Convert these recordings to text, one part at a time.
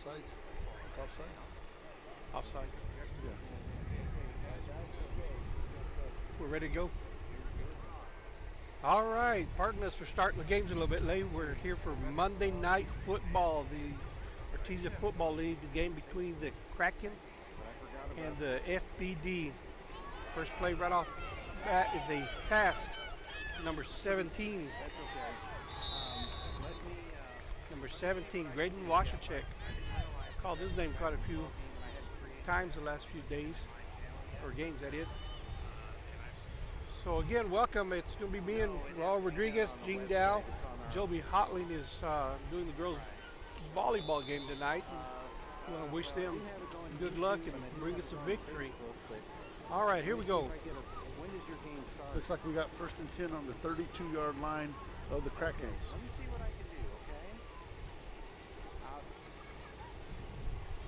Offsides? It's offsides? Offsides. Yeah. We're ready to go. All right, pardon us for starting the games a little bit late. We're here for Monday Night Football, the Artesia Football League, the game between the Kraken and the FBD. First play right off bat is a pass, number 17. That's okay. Number 17, Graydon Washachek. Called his name quite a few times the last few days, or games that is. So again, welcome. It's going to be me and Raul Rodriguez, Gene Dow. Joby Hotling is doing the girls' volleyball game tonight. We want to wish them good luck and bring us a victory. All right, here we go. When does your game start? Looks like we got 1st and 10 on the 32-yard line of the Krakens. Let me see what I can do, okay?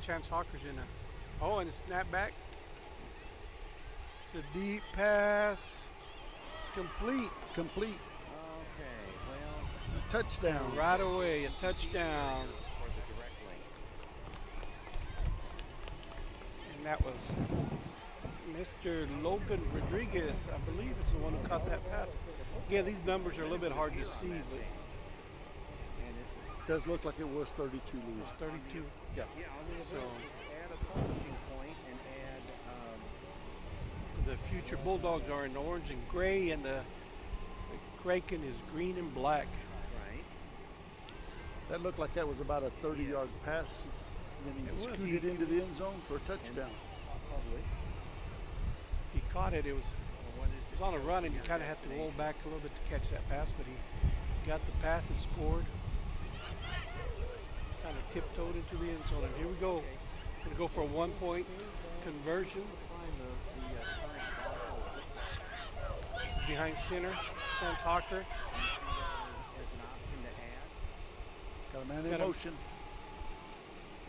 Chance Hawker's in a. Oh, and a snap back. It's a deep pass. It's complete. Complete. Okay, well. Touchdown. Right away, a touchdown. For the direct link. And that was Mr. Logan Rodriguez, I believe, is the one who caught that pass. Again, these numbers are a little bit hard to see, but And it, Does look like it was 32, Louis. it's 32. Yeah. yeah, on the So- add a publishing point and add, The future Bulldogs are in orange and gray, and the Kraken is green and black. right. That looked like that was about a 30-yard pass. Then It he was. scooted into the end zone for a touchdown. Public. He caught it. It was What is It was on a run, and you kind of have to roll back a little bit to catch that pass, but he got the pass and scored. Kind of tiptoed into the end zone, and here we go. Going to go for a 1-point conversion. He's behind center. Chance Hawker. As an option to add. Got a man Got in him. motion.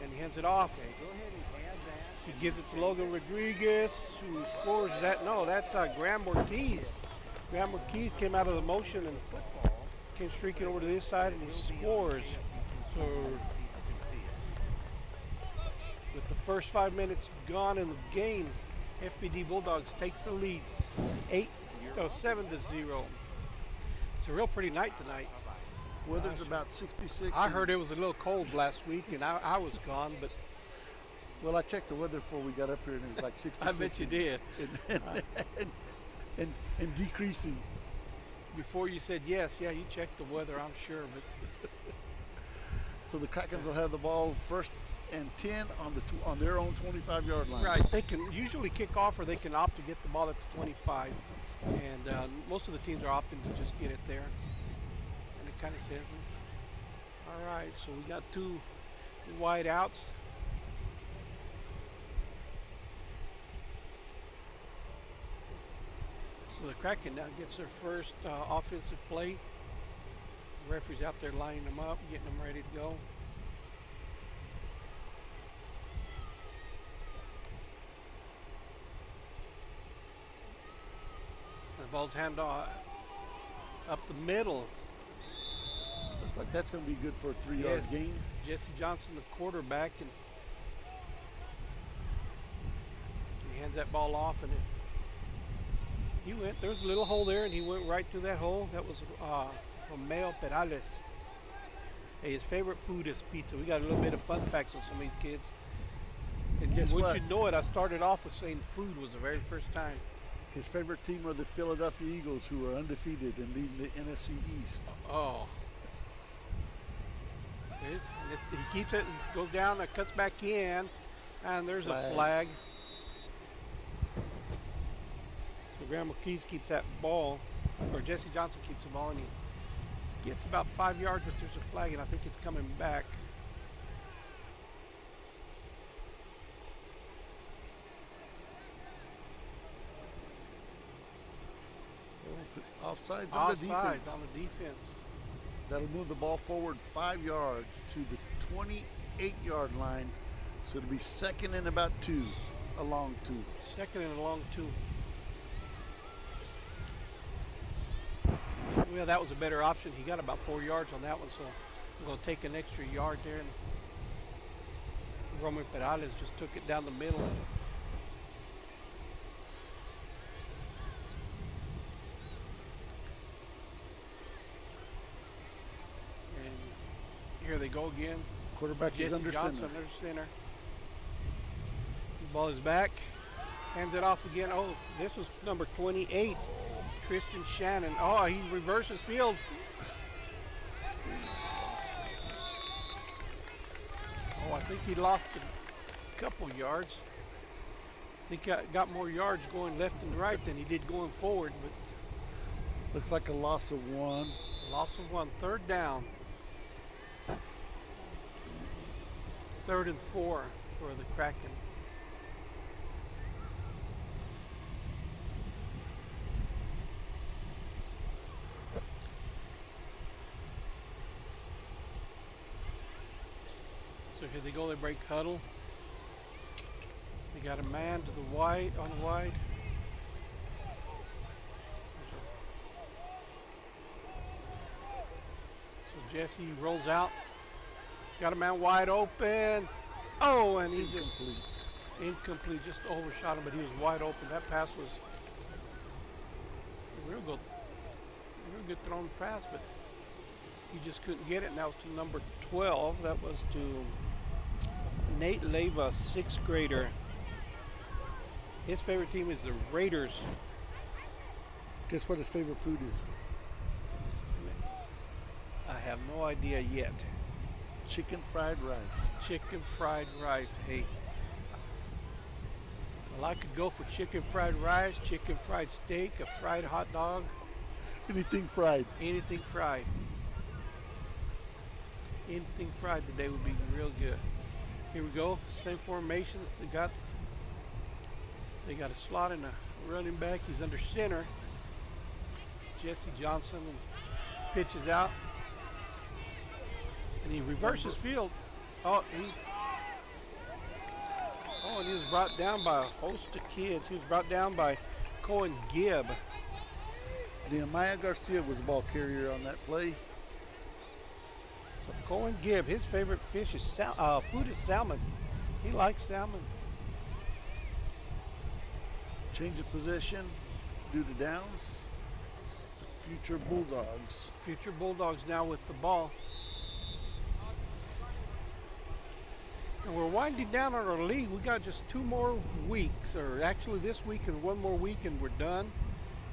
And he hands it off. Okay, go ahead and add that. He gives it to Logan Rodriguez, who scores that. No, that's Graham Ortiz. Graham Ortiz came out of the motion and Football. came streaking over to this side, and he scores. So with the first 5 minutes gone in the game, FBD Bulldogs takes the lead 7-0. It's a real pretty night tonight. Weather's about 66. I heard it was a little cold last week, and I was gone, but Well, I checked the weather before we got up here, and it was like 66. I bet you did. And decreasing. Before you said yes, yeah, you checked the weather, I'm sure, but So the Krakens will have the ball 1st and 10 on their own 25-yard line. right, they can usually kick off, or they can opt to get the ball at the 25, and most of the teams are opting to just get it there. And it kind of says it. All right, so we got 2 wide outs. So the Kraken now gets their first offensive play. The referee's out there lining them up, getting them ready to go. The ball's hand off up the middle. Looks like that's going to be good for a 3-yard Yes. gain. Jesse Johnson, the quarterback, and he hands that ball off, and he went. There was a little hole there, and he went right through that hole. That was Romeo Perales. Hey, his favorite food is pizza. We got a little bit of fun facts on some of these kids. And Guess once what? you know it, I started off with saying food was the very first time. His favorite team are the Philadelphia Eagles, who are undefeated and leading the NFC East. Oh. And he keeps it and goes down and cuts back in, and there's a flag. So Graham Keys keeps that ball, or Jesse Johnson keeps the ball, and he gets about 5 yards, but there's a flag, and I think it's coming back. Offsides on the Offsides defense. on the defense. That'll move the ball forward 5 yards to the 28-yard line. So it'll be 2nd and about 2, a long 2. 2nd and a long 2. Well, that was a better option. He got about 4 yards on that one, so we're going to take an extra yard there. And Roman Perales just took it down the middle. And here they go again. Quarterback is Jesse under Johnson center. under center. The ball is back. Hands it off again. Oh, this was number 28, Tristan Shannon. Oh, he reverses field. Oh, I think he lost a couple yards. I think he got more yards going left and right than he did going forward, but Looks like a loss of 1. loss of 1. Third down. 3rd and 4 for the Kraken. So here they go, they break huddle. They got a man to the wide, on the wide. So Jesse rolls out. He's got a man wide open. Oh, and he just incomplete, just overshot him, but he was wide open. That pass was a real good thrown pass, but he just couldn't get it. And that was to number 12. That was to Nate Leyva, 6th grader. His favorite team is the Raiders. Guess what his favorite food is? I have no idea yet. Chicken fried rice. Chicken fried rice. Hey, well, I could go for chicken fried rice, chicken fried steak, a fried hot dog, Anything fried. anything fried. Anything fried today would be real good. Here we go. Same formation that they got. They got a slot and a running back. He's under center. Jesse Johnson pitches out. And he reverses field. Oh, and he was brought down by a host of kids. He was brought down by Cohen Gibb. Nehemiah Garcia was the ball carrier on that play. So Cohen Gibb, his favorite fish is food is salmon. He likes salmon. Change of possession due to downs. Future Bulldogs. Future Bulldogs now with the ball. And we're winding down on our league. We got just 2 more weeks, or actually this week and 1 more week, and we're done.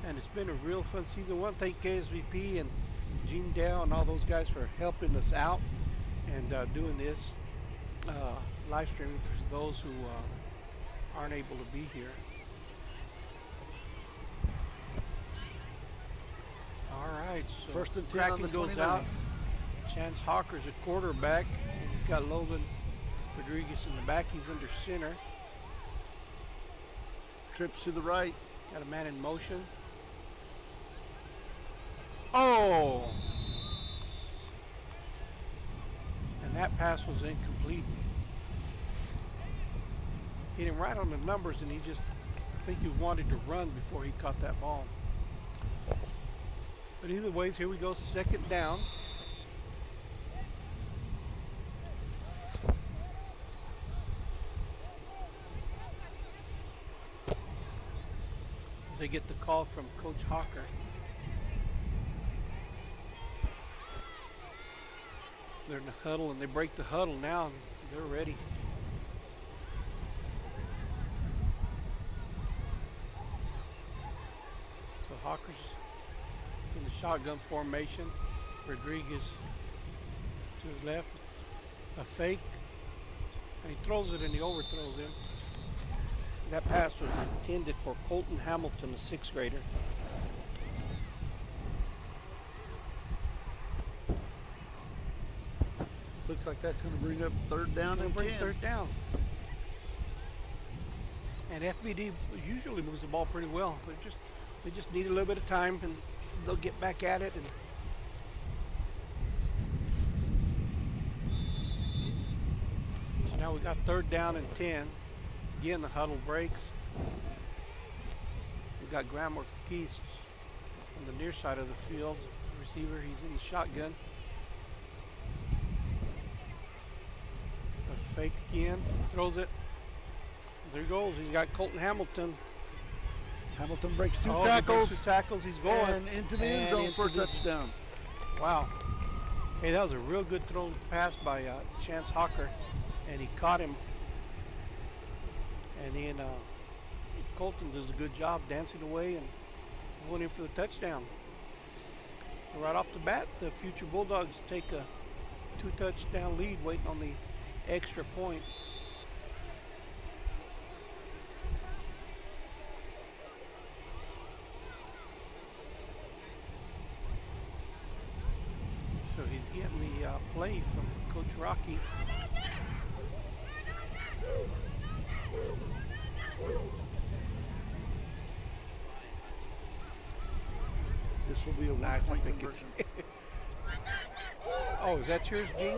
And it's been a real fun season. I want to thank KSVP and Gene Dow and all those guys for helping us out and doing this live streaming for those who aren't able to be here. All right, so First and 10 on Kraken the goes 29. out. Chance Hawker's a quarterback. And he's got Logan Rodriguez in the back. He's under center. Trips to the right. Got a man in motion. Oh! And that pass was incomplete. Hit him right on the numbers, and I think he wanted to run before he caught that ball. But either ways, here we go, 2nd down. As they get the call from Coach Hawker. They're in the huddle, and they break the huddle now, and they're ready. So Hawker's in the shotgun formation. Rodriguez to his left. It's a fake. And he throws it, and he overthrows him. That pass was intended for Colton Hamilton, a 6th grader. Looks like that's going to bring up 3rd down They'll and bring 10. 3rd down. And FBD usually moves the ball pretty well. They just need a little bit of time, and they'll get back at it. And so now we got 3rd down and 10. Again, the huddle breaks. We got Graham Ortiz on the near side of the field. The receiver, he's in the shotgun. A fake again, throws it. There he goes. He's got Colton Hamilton. Hamilton breaks two Oh, he tackles. breaks 2 tackles. He's going. And into the end And zone into for a the- touchdown. Wow. Hey, that was a real good thrown pass by Chance Hawker, and he caught him. And then Colton does a good job dancing away and going in for the touchdown. Right off the bat, the future Bulldogs take a 2-touchdown lead, waiting on the extra point. So he's getting the play from Coach Rocky. This will be a Nice, I one-point think it's. conversion. Oh, is that yours, Gene?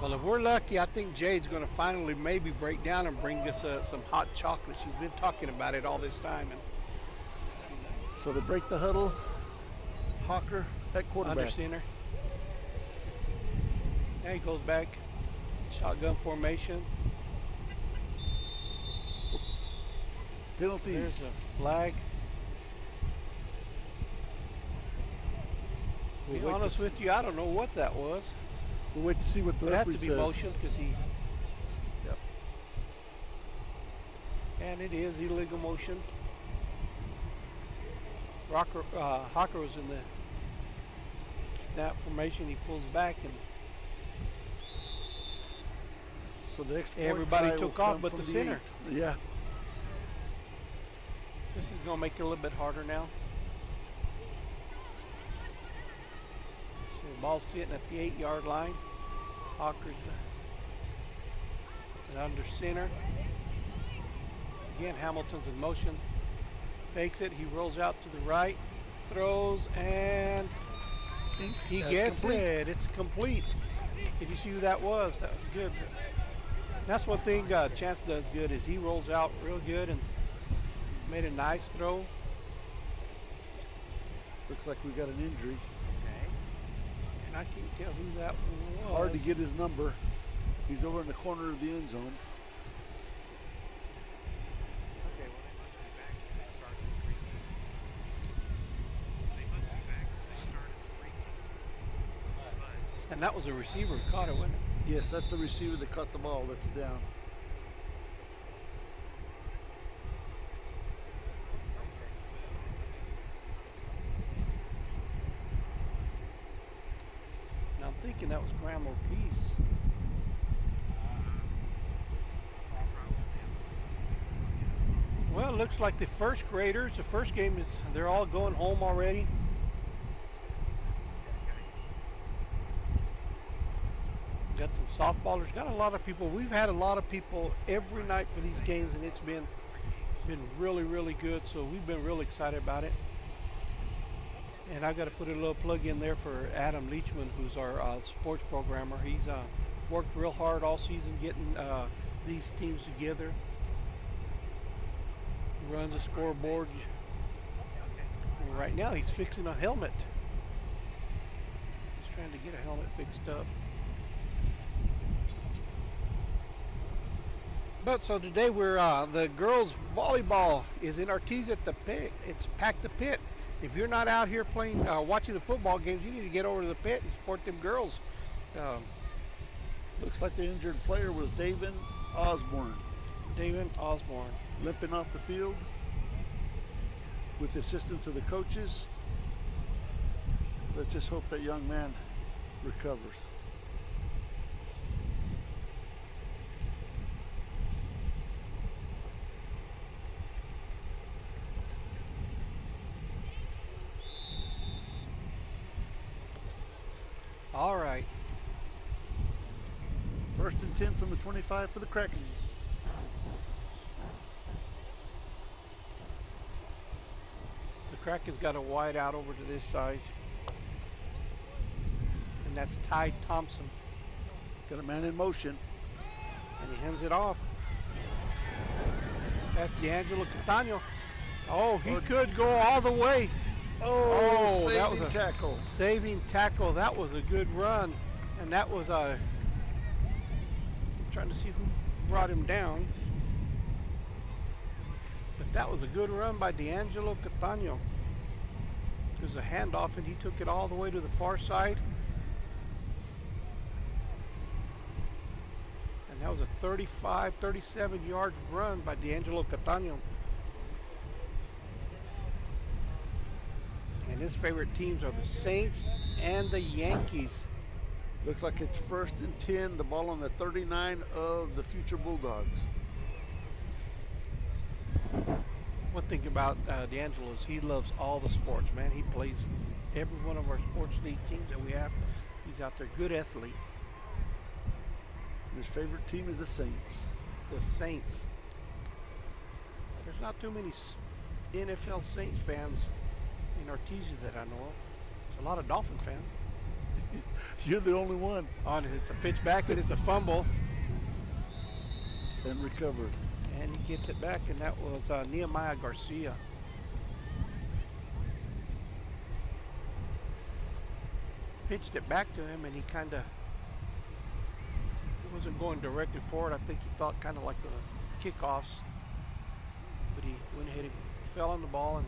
Well, if we're lucky, I think Jade's going to finally maybe break down and bring us some hot chocolate. She's been talking about it all this time. And So they break the huddle. Hawker at under quarterback. center. There he goes back. Shotgun formation. Penalties. There's a flag. To We'll be wait to honest see- with you, I don't know what that was. We'll wait to see what the It had referee to be says. motion because he. Yep. And it is illegal motion. Hawker was in the snap formation. He pulls back and So the extra point everybody try took will off come but from the center. 8. Yeah. This is going to make it a little bit harder now. So the ball's sitting at the 8-yard line. Hawker's under center. Again, Hamilton's in motion. Fakes it. He rolls out to the right. Throws and he That's gets complete. it. It's complete. Did you see who that was? That was good. That's one thing Chance does good is he rolls out real good and made a nice throw. Looks like we got an injury. And I can't tell who that was. Hard to get his number. He's over in the corner of the end zone. And that was a receiver who caught it, wasn't it? Yes, that's the receiver that caught the ball. That's down. And I'm thinking that was Graham O'Keefe. Well, it looks like the first graders, the first game is, they're all going home already. Got some softballers, got a lot of people. We've had a lot of people every night for these games, and it's been really, really good. So we've been really excited about it. And I got to put a little plug in there for Adam Leachman, who's our sports programmer. He's worked real hard all season getting these teams together. He runs a scoreboard. And right now he's fixing a helmet. He's trying to get a helmet fixed up. But so today we're the girls volleyball is in Artesia at the pit. It's packed the pit. If you're not out here playing, watching the football games, you need to get over to the pit and support them girls. Looks like the injured player was David Osborne, David Osborne. limping off the field with the assistance of the coaches. Let's just hope that young man recovers. All right. 1st and 10 from the 25 for the Krakens. So Kraken's got a wide out over to this side. And that's Ty Thompson. Got a man in motion. And he hands it off. That's D'Angelo Catano. Oh, he could go all the way. Oh, Oh, that was saving a tackle. saving tackle. That was a good run. And that was trying to see who brought him down. But that was a good run by D'Angelo Catano. There's a handoff and he took it all the way to the far side. And that was a 35, 37 yard run by D'Angelo Catano. And his favorite teams are the Saints and the Yankees. Looks like it's 1st and 10, the ball on the 39 of the future Bulldogs. One thing about D'Angelo is he loves all the sports, man. He plays every one of our sports league teams that we have. He's out there, good athlete. His favorite team is the Saints. The Saints. There's not too many NFL Saints fans in Artesia that I know of. There's a lot of Dolphin fans. You're the only one. On it's a pitch back and it's a fumble. And recovered. And he gets it back, and that was Nehemiah Garcia. Pitched it back to him, and he kind of wasn't going directly forward. I think he thought kind of like the kickoffs, but he went ahead and fell on the ball. And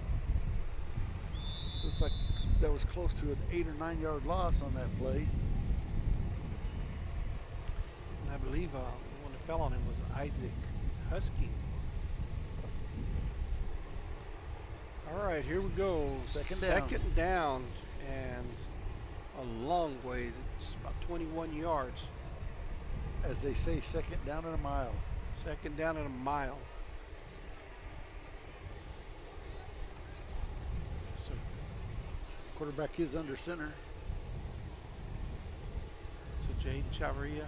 looks like that was close to an 8 or 9 yard loss on that play. And I believe the one that fell on him was Isaac Husky. All right, here we go. Second down. Second down, and a long ways. It's about 21 yards. As they say, second down and a mile. Second down and a mile. So Quarterback is under center. Jaden Chavarria.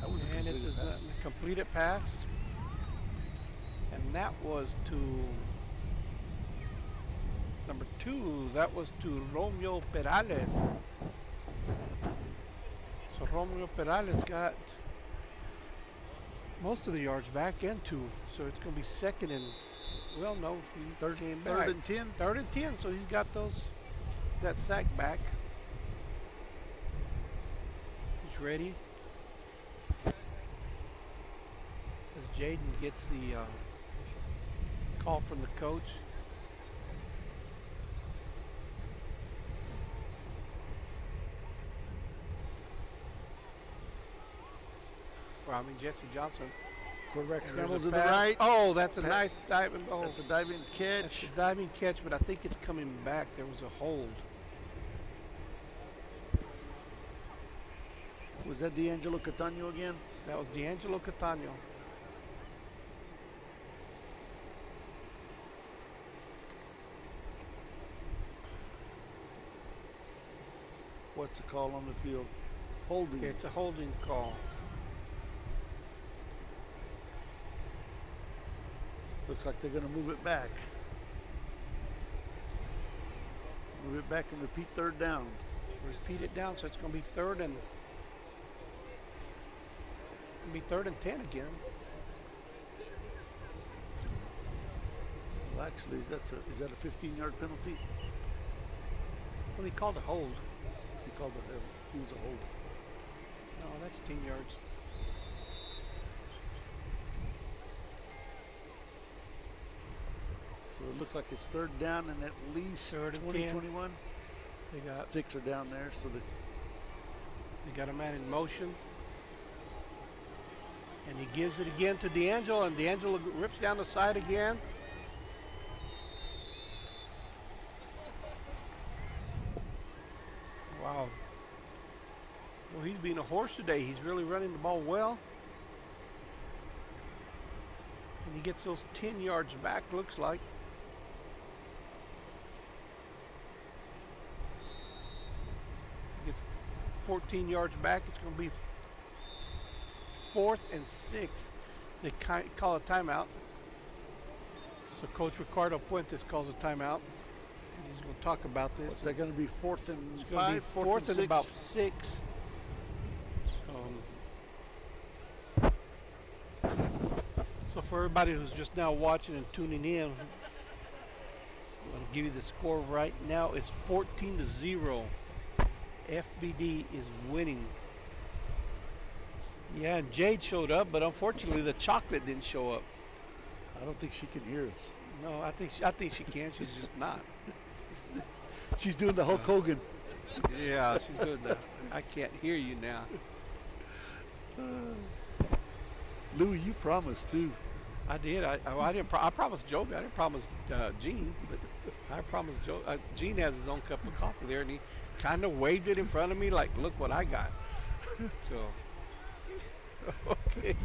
That was a And it's completed pass. a completed pass. And that was to number 2. That was to Romeo Perales. So Romeo Perales got most of the yards back and 2. So it's going to be second and, well, no, Third came and back. 10. Third and 10. So he's got that sack back. He's ready. As Jaden gets the call from the coach. Well, I mean, Jesse Johnson. Quarterback And scrambles there's to a the pass. right. Oh, that's a Pa- nice diving. Oh, That's a diving that's catch. a diving catch, but I think it's coming back. There was a hold. Was that D'Angelo Catano again? That was D'Angelo Catano. What's the call on the field? Holding. It's a holding call. Looks like they're going to move it back. Move it back and repeat third down. Repeat it down, so it's going to be third and 10 again. Well, actually, is that a 15-yard penalty? Well, he called a hold. He called it was a hold. No, that's 10 yards. So it looks like it's third down and at least Third and 20, 10. 21. They got Sticks are down there, so that They got a man in motion. And he gives it again to D'Angelo, and D'Angelo rips down the side again. Wow. Well, he's being a horse today. He's really running the ball well. And he gets those 10 yards back, looks like. He gets 14 yards back. It's going to be 4th and 6. They call a timeout. So Coach Ricardo Puentes calls a timeout. And he's going to talk about this. what's that going to be? Fourth and It's going to be 5, fourth and six? about 6. So for everybody who's just now watching and tuning in, I'm going to give you the score right now. It's 14-0. FBD is winning. Yeah, and Jade showed up, but unfortunately the chocolate didn't show up. I don't think she can hear us. No, I think she can. She's just not. She's doing the Hulk Hogan. Yeah, she's doing that. I can't hear you now. Louis, you promised too. I did. I didn't. I promised Joby. I didn't promise Gene, but I promised Joe. Gene has his own cup of coffee there, and he kind of waved it in front of me, like, "Look what I got." So, okay.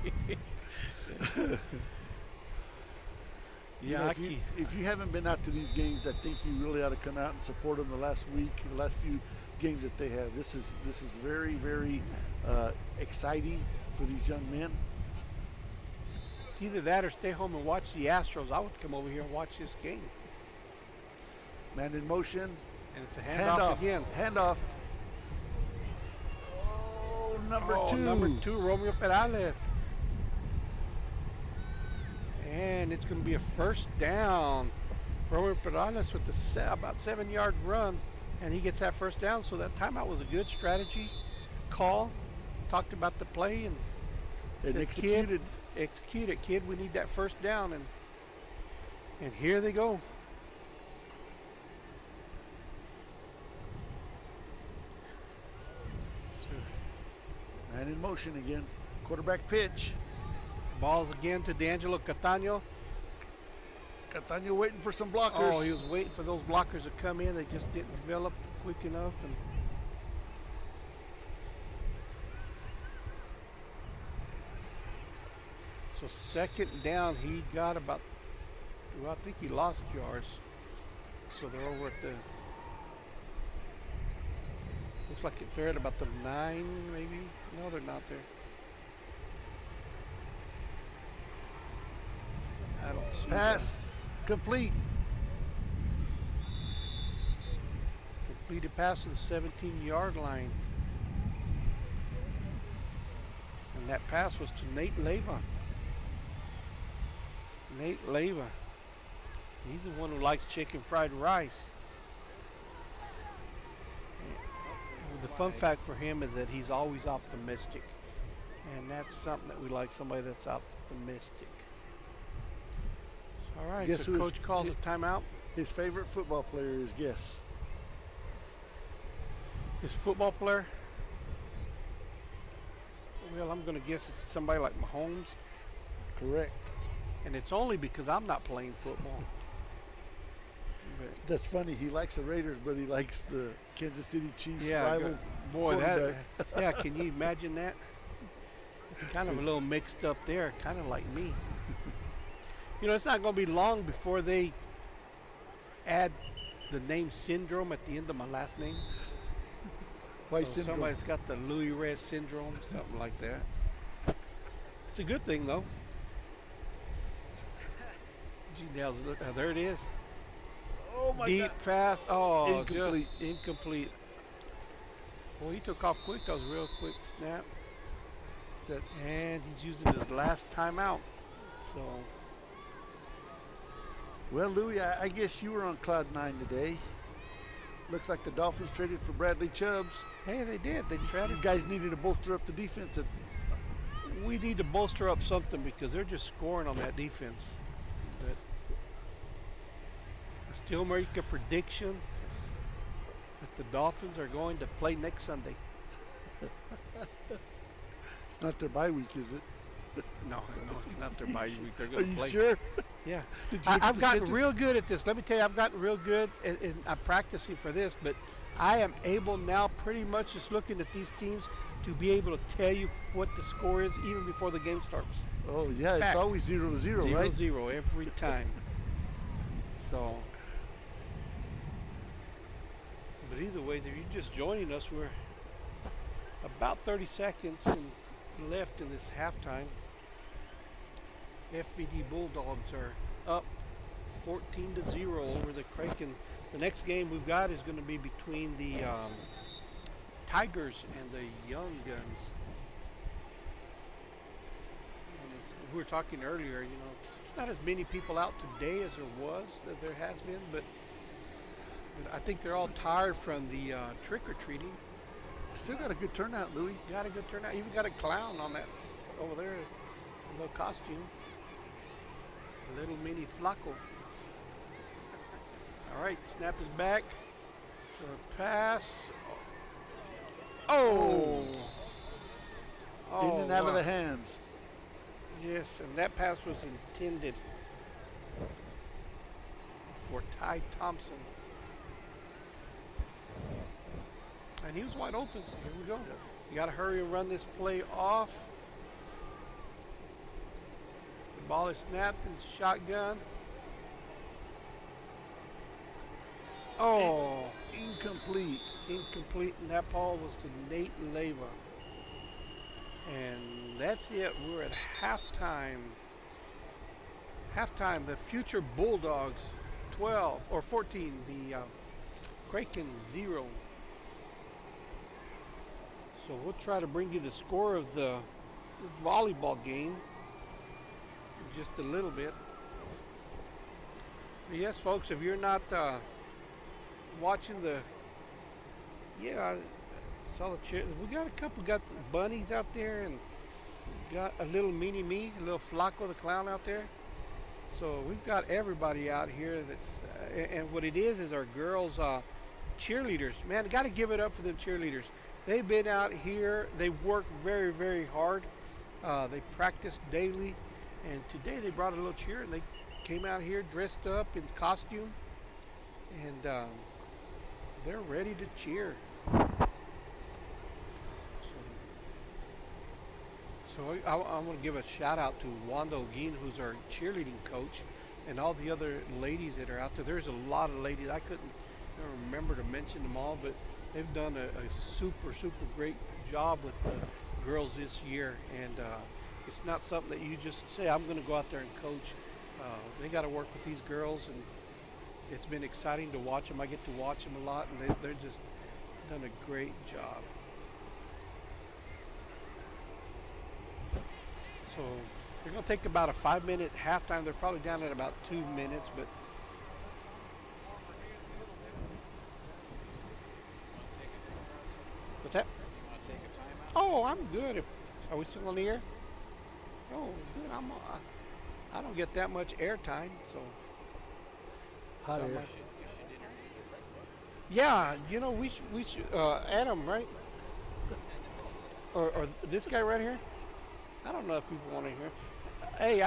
You know, if you haven't been out to these games, I think you really ought to come out and support them the last week, the last few games that they have. This is very, very exciting for these young men. It's either that or stay home and watch the Astros. I would come over here and watch this game. Man in motion. And it's a handoff again. Handoff. Oh, number two, Romeo Perales. And it's going to be a first down. Romeo Perales with the about 7-yard run, and he gets that first down. So that timeout was a good strategy call. Talked about the play and said, executed. Execute it, kid. We need that first down, and here they go. Man in motion again. Quarterback pitch. Balls again to D'Angelo Catano. Catano waiting for some blockers. Oh, he was waiting for those blockers to come in. They just didn't develop quick enough. And so second down, he got about, well, I think he lost yards. So they're over at the, looks like they're at about the 9 maybe. No, they're not there. I don't see Pass complete. Completed pass to the 17-yard line. And that pass was to Nate Leyva. Nate Leyva. He's the one who likes chicken fried rice. The fun fact for him is that he's always optimistic. And that's something that we like, somebody that's optimistic. All right, Guess so coach calls a timeout. His favorite football player is guess. His football player? Well, I'm going to guess it's somebody like Mahomes. Correct. And it's only because I'm not playing football. That's funny. He likes the Raiders, but he likes the Kansas City Chiefs rival. Boy, yeah, can you imagine that? It's kind of a little mixed up there, kind of like me. You know, it's not going to be long before they add the name syndrome at the end of my last name. Why So syndrome? somebody's got the Louis Reyes syndrome, something like that. It's a good thing, though. Gee, there it is. Oh my Deep God. pass. Oh, Incomplete. just incomplete. Well, he took off quick. That was a real quick snap. Set. And he's using his last timeout. So, Well, Louis, I guess you were on cloud 9 today. Looks like the Dolphins traded for Bradley Chubbs. hey, they did. They tried You it. guys needed to bolster up the defense. We need to bolster up something because they're just scoring on that defense. But I still make a prediction that the Dolphins are going to play next Sunday. It's not their bye week, is it? No, it's not their bye week. They're Are going to you play. sure? Yeah. Did you look at I've the gotten schedule? real good at this. Let me tell you, I've gotten real good, and I'm practicing for this, but I am able now, pretty much just looking at these teams, to be able to tell you what the score is even before the game starts. Oh, yeah, Fact. it's always 0-0, right? 0-0 every time. So, but either ways, if you're just joining us, we're about 30 seconds left in this halftime. FBD Bulldogs are up 14-0 over the Kraken. The next game we've got is going to be between the Tigers and the Young Guns. And as we were talking earlier, you know, not as many people out today as there has been, but I think they're all tired from the trick-or-treating. still got a good turnout, Louis. Got a good turnout. Even got a clown on that over there, a little costume. A little mini Flaco. All right, snap is back. Short pass. Oh! In and out of wow. the hands. Yes, and that pass was intended for Ty Thompson. And he was wide open. Here we go. Yeah. You got to hurry and run this play off. The ball is snapped and shotgun. Oh, Incomplete. incomplete, and that ball was to Nate Leva. And that's it. We're at halftime. Halftime, the future Bulldogs 12 or 14, the Kraken 0. So we'll try to bring you the score of the volleyball game in just a little bit. But yes, folks, if you're not watching the, I saw the chair. We got a couple, got some bunnies out there, and got a little mini me, a little Flaco the clown out there. So we've got everybody out here. That's and what it is our girls cheerleaders. Man, got to give it up for them cheerleaders. They've been out here. They work very, very hard. They practice daily, and today they brought a little cheer, and they came out here dressed up in costume, and they're ready to cheer. So I'm going to give a shout out to Wanda Olguin, who's our cheerleading coach, and all the other ladies that are out there. There's a lot of ladies. I couldn't remember to mention them all, but they've done a super, super great job with the girls this year. And it's not something that you just say, I'm going to go out there and coach. They got to work with these girls, and it's been exciting to watch them. I get to watch them a lot, and they're just done a great job. So they're going to take about a 5-minute halftime. They're probably down at about 2 minutes, but what's that? Oh, I'm good. Are we still on the air? Oh, good. I don't get that much airtime, so. Hot air. Yeah, we should Adam, right? Or this guy right here. I don't know if people want to hear. Hey,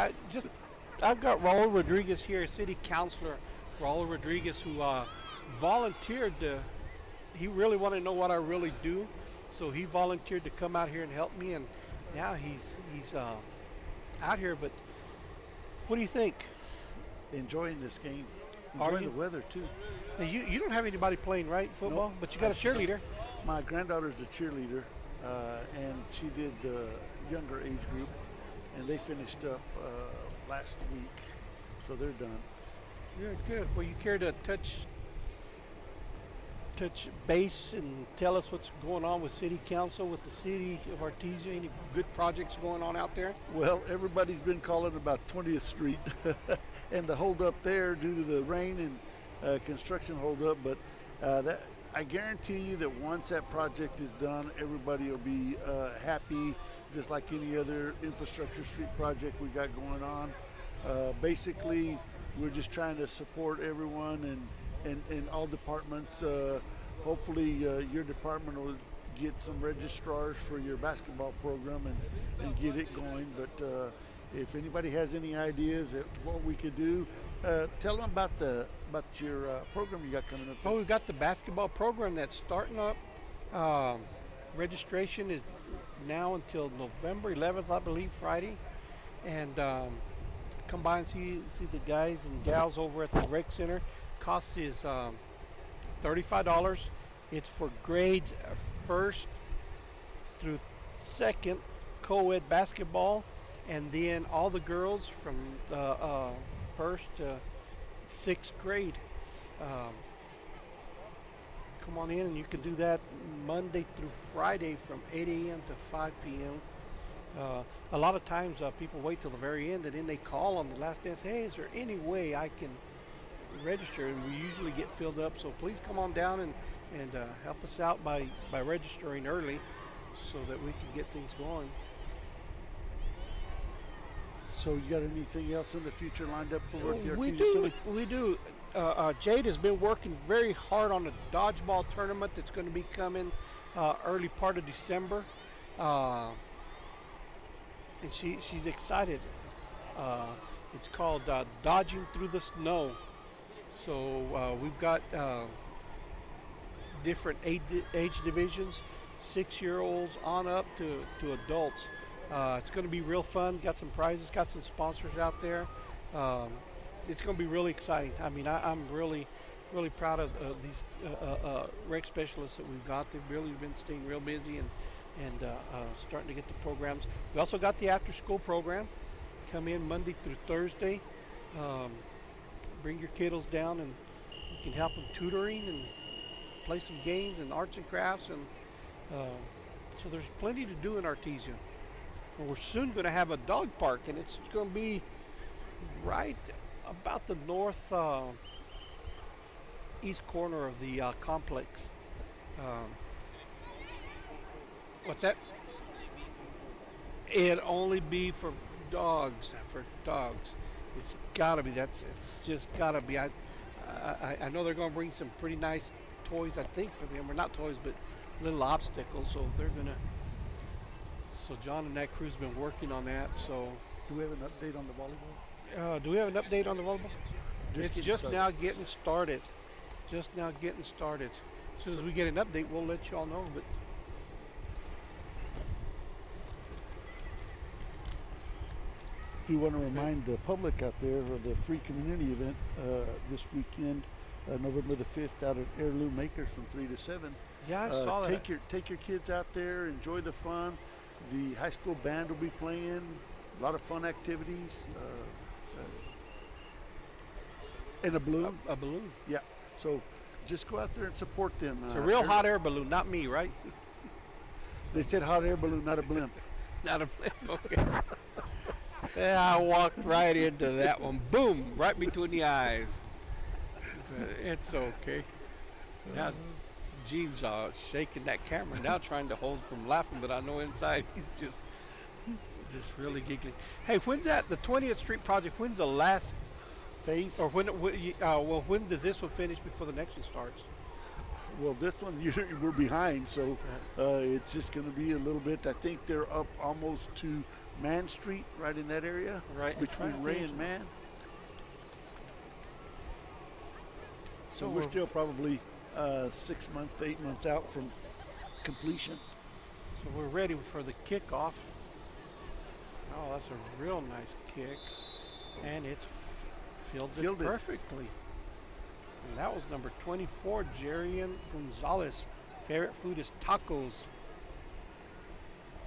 I've got Raul Rodriguez here, city councilor Raul Rodriguez, who volunteered to. He really wanted to know what I really do, so he volunteered to come out here and help me, and now he's out here. But what do you think? Enjoying this game. Are Enjoying you? the weather too. Now, you don't have anybody playing, right, football? Nope. But you got a cheerleader. My granddaughter's a cheerleader, and she did the younger age group, and they finished up last week, so they're done. Good, good. Well, you care to touch base and tell us what's going on with City Council, with the city of Artesia? Any good projects going on out there? Well, everybody's been calling about 20th Street and the hold up there due to the rain and construction hold up, but that I guarantee you that once that project is done, everybody will be happy, just like any other infrastructure street project we got going on. Basically, we're just trying to support everyone and all departments. Hopefully your department will get some registrars for your basketball program and get it going. But if anybody has any ideas at what we could do, tell them about your program you got coming up. Oh, we've got the basketball program that's starting up. Registration is now until November 11th, I believe, Friday. And come by and see the guys and gals over at the rec center. Cost is $35. It's for grades 1st through 2nd co-ed basketball, and then all the girls from 1st to 6th grade. Come on in, and you can do that Monday through Friday from 8 a.m. to 5 p.m. A lot of times people wait till the very end, and then they call on the last day and say, hey, is there any way I can register, and we usually get filled up. So please come on down and help us out by registering early, so that we can get things going. So you got anything else in the future lined up for the We Artesia do. Center? We do. Jade has been working very hard on a dodgeball tournament that's going to be coming early part of December, and she's excited. It's called Dodging Through the Snow. So we've got different age divisions, 6-year-olds on up to adults. It's going to be real fun. Got some prizes, got some sponsors out there. It's going to be really exciting. I mean, I'm really proud of these rec specialists that we've got. They've really been staying real busy and starting to get the programs. We also got the after-school program. Come in Monday through Thursday. Bring your kiddos down, and you can help them tutoring and play some games and arts and crafts. And so there's plenty to do in Artesia. And we're soon going to have a dog park, and it's going to be right about the north east corner of the complex. What's that? It'd only be for dogs. It's got to be. It's just got to be. I know they're going to bring some pretty nice toys, I think, for them. Or not toys, but little obstacles. So they're going to. So John and that crew's been working on that. So Do we have an update on the volleyball? do we have an update on the volleyball? It's just started. now getting started. Just now getting started. As soon as we get an update, we'll let you all know. But Do want to remind the public out there of the free community event this weekend, November the 5th, out at Heirloom Makers from 3 to 7. yeah, I saw that. Take your kids out there, enjoy the fun. The high school band will be playing. A lot of fun activities. And a balloon. A balloon. Yeah. So just go out there and support them. It's a real hot air balloon, not me, right? They said hot air balloon, not a blimp. Not a blimp. Okay. Yeah, I walked right into that one. Boom! Right between the eyes. But it's okay. Now, Gene's shaking that camera now, trying to hold from laughing, but I know inside he's just really giggling. Hey, when's that? The 20th Street project. When's the last? Face. Or when does this one finish before the next one starts? Well, this one we're behind, so it's just going to be a little bit. I think they're up almost to Man Street, right in that area, Right between Ray and Man. So we're we're- still probably 6 months to 8 months out from completion. So we're ready for the kickoff. Oh, that's a real nice kick, and it's fielded perfectly. And that was number 24, Jerian Gonzalez. Favorite food is tacos.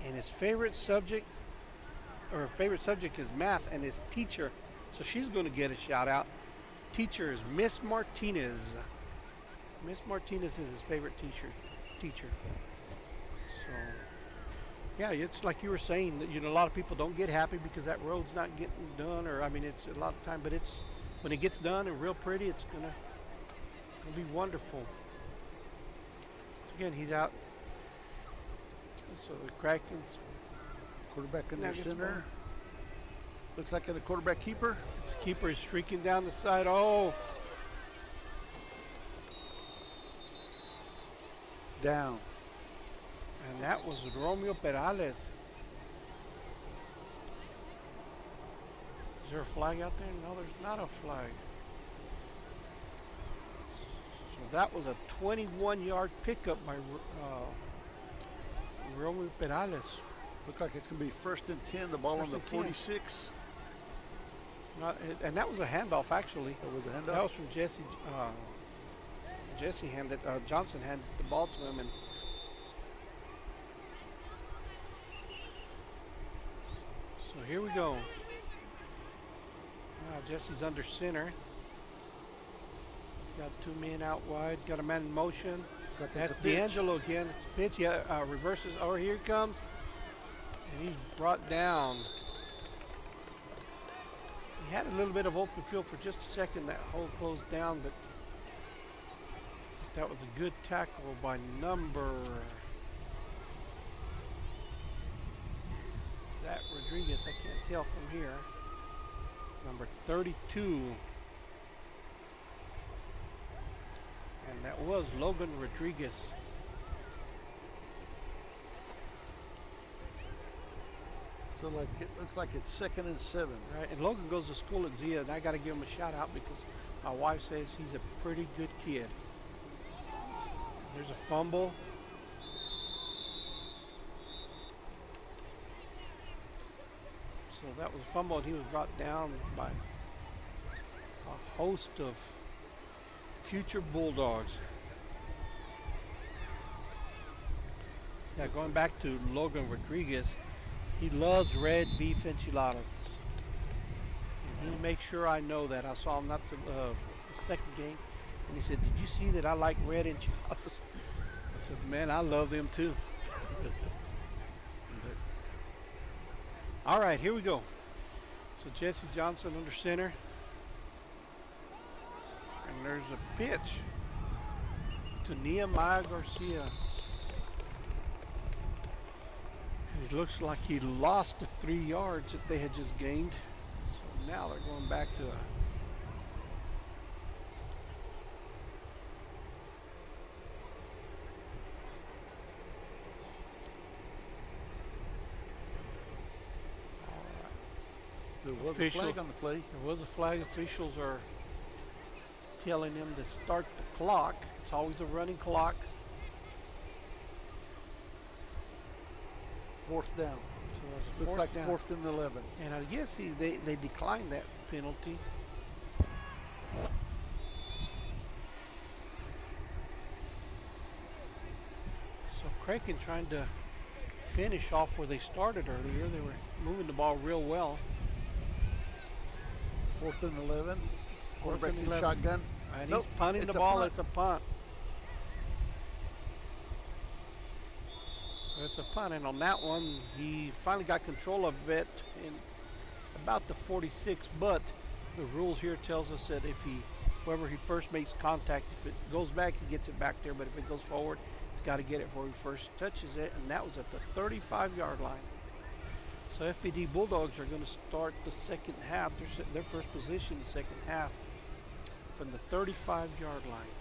And his favorite subject is math, and his teacher, so she's going to get a shout out. Teacher is Miss Martinez. Miss Martinez is his favorite teacher. So, yeah, it's like you were saying, that, a lot of people don't get happy because that road's not getting done, or it's a lot of time, but it's when it gets done and real pretty, it's gonna be wonderful. Again, he's out. So the Krakens. Quarterback in Now the gets the center. ball. Looks like a quarterback keeper. The keeper is streaking down the side. Oh, Down. and that was Romeo Perales. Is there a flag out there? No, there's not a flag. So that was a 21-yard pickup by Romeo Perales. Look like it's going to be 1st and 10. The ball on the 46. And that was a handoff, actually. That was a handoff. That was from Jesse. Johnson handed the ball to him, and so here we go. Jesse's under center. He's got 2 men out wide. Got a man in motion. That's D'Angelo again. It's a pitch. Yeah, reverses. Oh, here it comes. And he's brought down. He had a little bit of open field for just a second. That hole closed down, but that was a good tackle by number. Is that Rodriguez? I can't tell from here. Number 32. And that was Logan Rodriguez. So like it looks like it's 2nd and 7. Right, and Logan goes to school at Zia, and I got to give him a shout out because my wife says he's a pretty good kid. There's a fumble. So that was a fumble, and he was brought down by a host of future Bulldogs. Yeah, going back to Logan Rodriguez, he loves red beef enchiladas. And he makes sure I know that. I saw him not the second game, and he said, "Did you see that I like red enchiladas?" I said, "Man, I love them too." All right, here we go. So Jesse Johnson under center. And there's a pitch to Nehemiah Garcia. It looks like he lost the 3 yards that they had just gained. So now they're going back to a There was a flag on the play. There was a flag. Officials are telling him to start the clock. It's always a running clock. 4th down. So that's a Looks fourth like down. 4th and 11. And I guess they declined that penalty. So Kraken trying to finish off where they started earlier. They were moving the ball real well. 4th and 11. Fourth Quarterback's and in 11. shotgun. And Nope, he's punting the it's a ball. punt. It's a punt. It's a punt, and on that one, he finally got control of it in about the 46. But the rules here tells us that if whoever he first makes contact, if it goes back, he gets it back there. But if it goes forward, he's got to get it before he first touches it, and that was at the 35-yard line. So FPD Bulldogs are going to start the second half. Their first position, the second half, from the 35-yard line.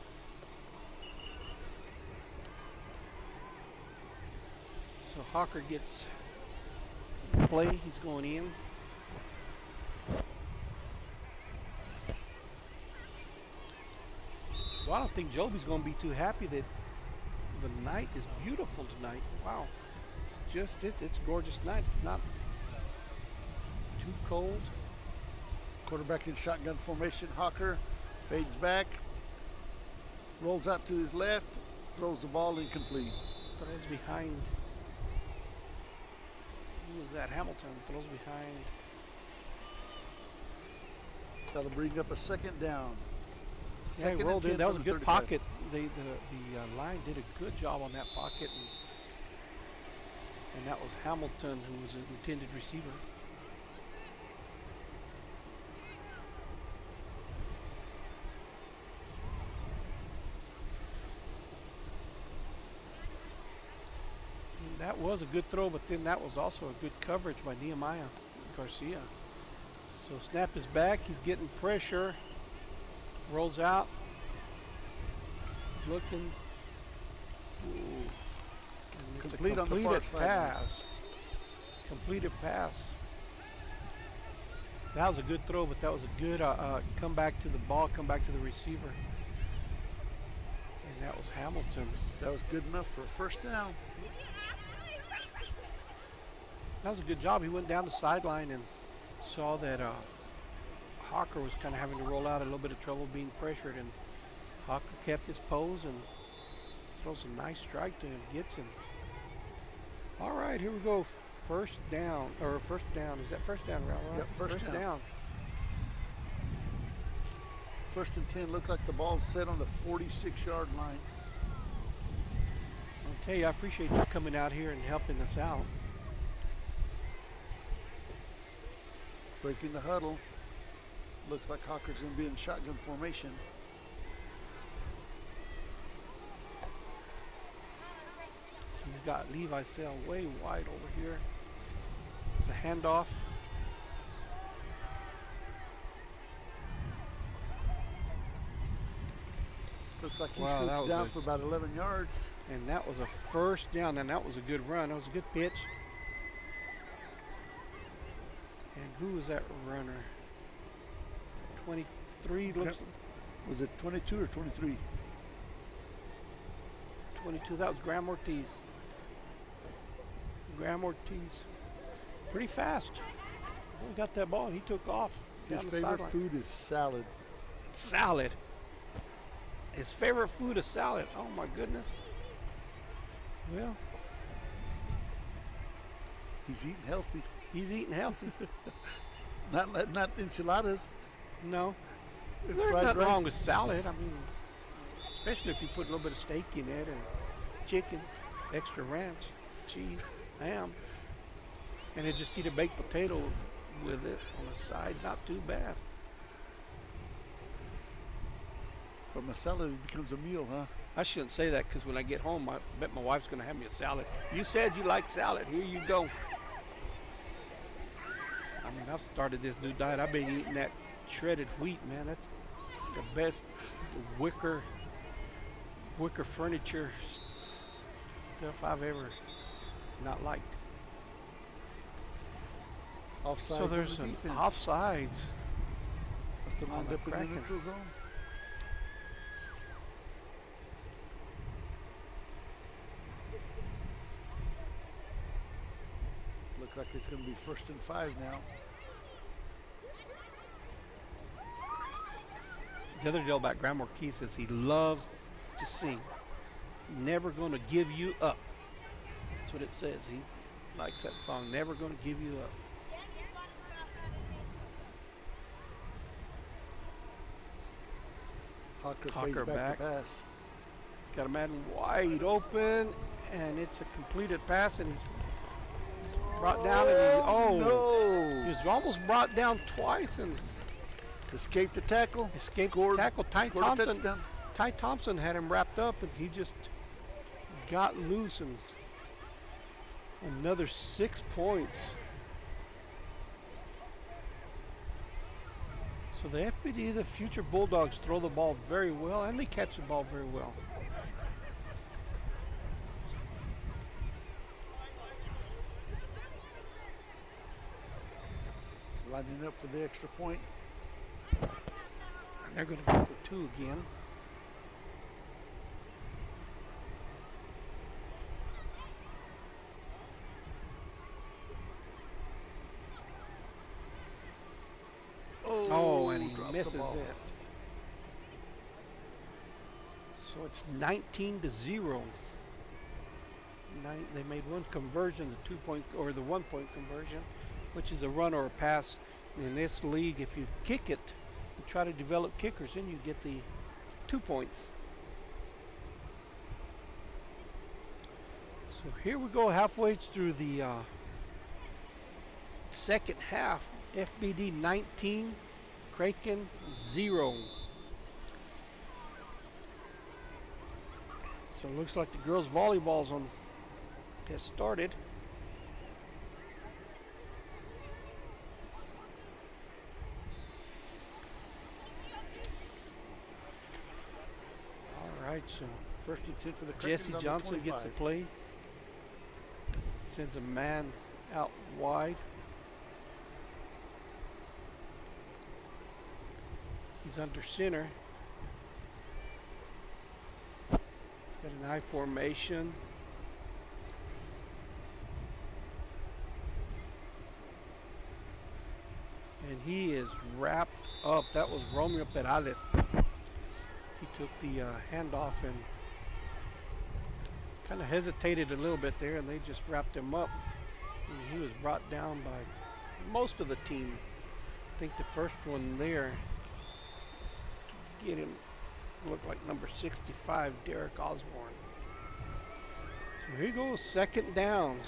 So Hawker gets play. He's going in. Well, I don't think Joby's going to be too happy that the night is beautiful tonight. Wow. It's a gorgeous night. It's not too cold. Quarterback in shotgun formation. Hawker fades back. Rolls out to his left. Throws the ball incomplete. Throws behind. Who was that? Hamilton throws behind. That'll bring up a 2nd down. Yeah, he Second rolled and in. 10 That was from a the good 35. pocket. The line did a good job on that pocket. And that was Hamilton, who was an intended receiver. And that was a good throw, but then that was also a good coverage by Nehemiah Garcia. So snap is back. He's getting pressure. Rolls out. Looking. Ooh. And it's Complete a on the completed far sideline. pass. Completed pass. That was a good throw, but that was a good come back to the ball, come back to the receiver. And that was Hamilton. That was good enough for a 1st down. That was a good job. He went down the sideline and saw that Hawker was kind of having to roll out, a little bit of trouble being pressured, and Hawker kept his pose and throws a nice strike to him, gets him. All right, here we go. First down. Is that first down, Ralph? Yep, first down. down. 1st and 10. Looks like the ball's set on the 46-yard line. I'll tell you, I appreciate you coming out here and helping us out. Breaking the huddle. Looks like Hawker's going to be in shotgun formation. He's got Levi Sale way wide over here. It's a handoff. Looks like he Wow, that scoots was down a- for about 11 yards. And that was a first down, and that was a good run. That was a good pitch. And who was that runner? 23 looks Was it 22 or 23? 22. That was Graham Ortiz. Graham Ortiz. Pretty fast. He got that ball and he took off. His down the favorite sideline. food is salad. Salad. His favorite food is salad. Oh my goodness. Well, He's eating healthy. he's eating healthy. Not enchiladas. No. And There's fried nothing rice. wrong with salad. I mean, especially if you put a little bit of steak in it and chicken, extra ranch, cheese, ham. And then just eat a baked potato with it on the side. Not too bad. From a salad, it becomes a meal, huh? I shouldn't say that because when I get home, I bet my wife's going to have me a salad. You said you like salad. Here you go. I mean, I've started this new diet. I've been eating that shredded wheat, man. That's the best wicker furniture stuff I've ever not liked. Offsides So on there's the some defense. offsides. Must have on lined the up in the Kraken. neutral zone. Look like it's going to be 1st and 5 now. The other deal about Graham Ortiz is he loves to sing. Never gonna give you up. That's what it says. He likes that song. Never gonna give you up. Hawker Hawker fades back back. to pass. Got a man wide open, and it's a completed pass, and he's brought down. And he was almost brought down twice and Escaped the tackle. escaped Scored, the tackle. Ty scored a Thompson. touchdown. Ty Thompson had him wrapped up, and he just got loose, and another 6 points. So the FPD, the future Bulldogs, throw the ball very well, and they catch the ball very well. Lining up for the extra point. And they're going to go for 2 again. Oh, and he dropped the misses ball. it. So it's 19-0. They made one conversion, the 2-point or the 1-point conversion, which is a run or a pass. In this league, if you kick it, you try to develop kickers, then you get the 2 points. So here we go, halfway through the second half. FBD 19, Kraken 0. So it looks like the girls' volleyball's has started. All right, so 1st and 10 for the Krakens Jesse on the Johnson gets the 25. play. Sends a man out wide. He's under center. He's got an I formation. And he is wrapped up. That was Romeo Perales. He took the handoff and kind of hesitated a little bit there, and they just wrapped him up. And he was brought down by most of the team. I think the first one there to get him looked like number 65, Derek Osborne. So here goes 2nd down.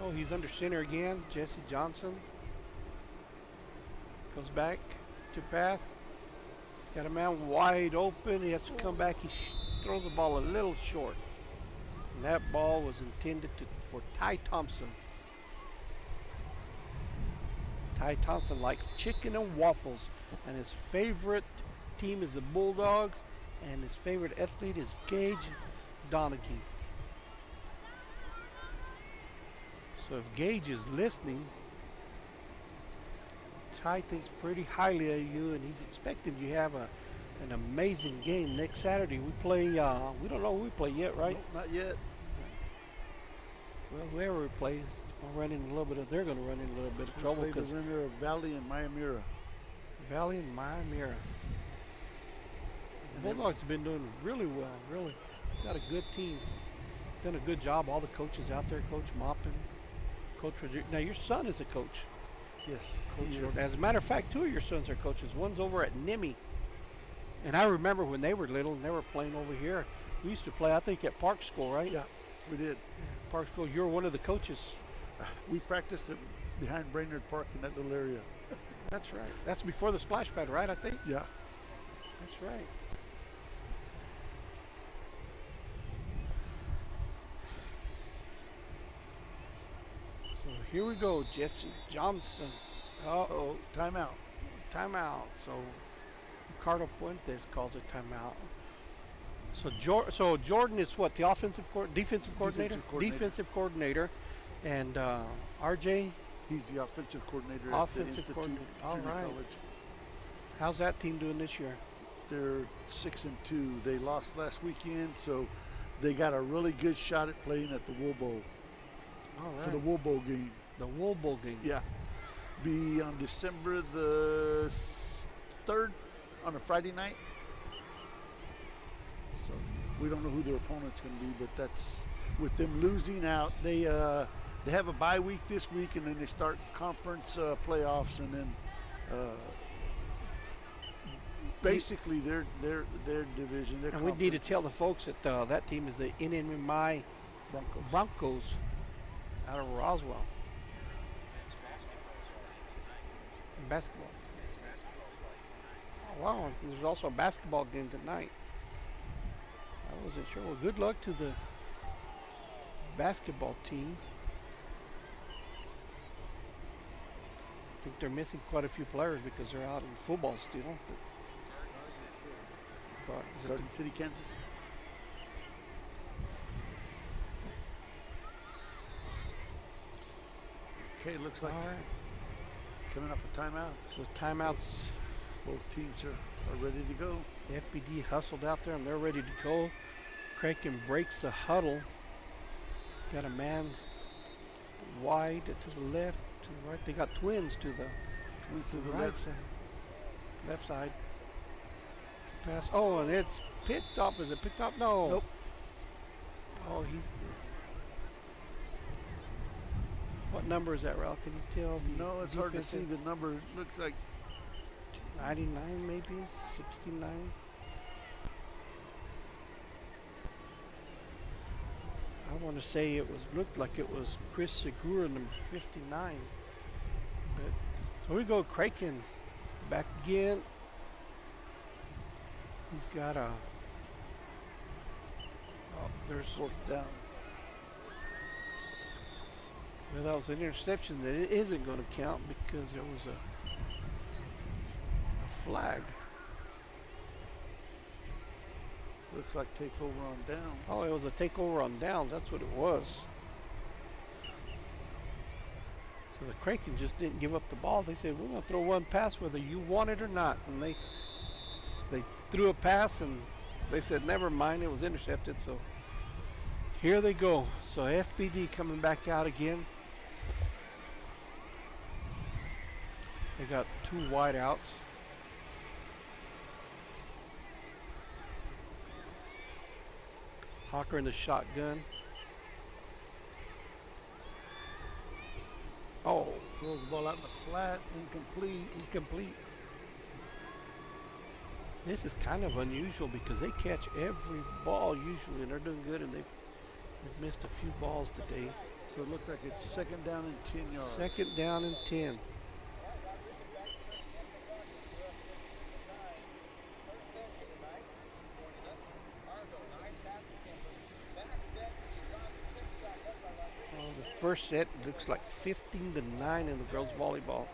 Oh, he's under center again. Jesse Johnson goes back to pass. He's got a man wide open. He has to come back. He throws the ball a little short. And that ball was intended for Ty Thompson. Ty Thompson likes chicken and waffles, and his favorite team is the Bulldogs, and his favorite athlete is Gage Donaghy. So if Gage is listening, Ty thinks pretty highly of you, and he's expecting you have an amazing game next Saturday. We play, we don't know who we play yet, right? Nope, not yet. Well, whoever we play, they're going to run into a little bit of trouble. Play the winner of Valley and Miamira. Valley and Miamira. The Bulldogs have been doing really well, really. Got a good team. Done a good job. All the coaches out there, Coach Moppin, Coach Roger. Now, your son is a coach. Yes. Coach. As a matter of fact, two of your sons are coaches. One's over at Nimi. And I remember when they were little and they were playing over here. We used to play, I think, at Park School, right? Yeah, we did. Park School. You're one of the coaches. We practiced it behind Brainerd Park in that little area. That's right. That's before the splash pad, right, I think? Yeah. That's right. So here we go, Jesse Johnson. Uh-oh, timeout. Timeout. So Ricardo Puentes calls it timeout. So Jordan is what, the defensive coordinator? Defensive coordinator. And RJ? He's the offensive coordinator Offensive at the Institute coordinator. All Junior right. College. How's that team doing this year? They're 6-2. They lost last weekend, so they got a really good shot at playing at the Wool Bowl. All right. For the Wool Bowl game. The Wool Bowl game. Yeah. Be on December the 3rd on a Friday night. So we don't know who their opponent's going to be, but that's with them losing out. They have a bye week this week, and then they start conference playoffs, and then basically their division. Their And we need to tell the folks that that team is the NMI Broncos out of Roswell. Basketball. Oh, wow, there's also a basketball game tonight. I wasn't sure. Well, good luck to the basketball team. I think they're missing quite a few players because they're out in football still. Garden City, Kansas. Okay, looks like coming up a timeout. So timeouts. Both teams are ready to go. The FPD hustled out there and they're ready to go. Kraken breaks the huddle. Got a man wide to the left, to the right. They got twins to the right left. side. Left side. Pass. Oh, and it's picked up. Is it picked up? No. Nope. Oh, he's. What number is that, Ralph? Can you tell? No, it's hard to see the number. It looks like 99, maybe 69. I want to say looked like it was Chris Segura, number 59. But, so we go Kraken back again. He's got a. Oh, there's fourth down. Well, that was an interception that it isn't going to count because there was a flag. Looks like takeover on downs. Oh, it was a takeover on downs. That's what it was. So the Kraken just didn't give up the ball. They said, we're going to throw one pass whether you want it or not. And they threw a pass and they said, never mind, it was intercepted. So here they go. So FPD coming back out again. They got two wide outs. Hawker in the shotgun. Oh, throws the ball out in the flat, incomplete. Incomplete. This is kind of unusual because they catch every ball usually and they're doing good, and We've missed a few balls today. So it looked like it's second down and 10 yards. Second down and 10. Oh, the first set looks like 15-9 in the girls volleyball.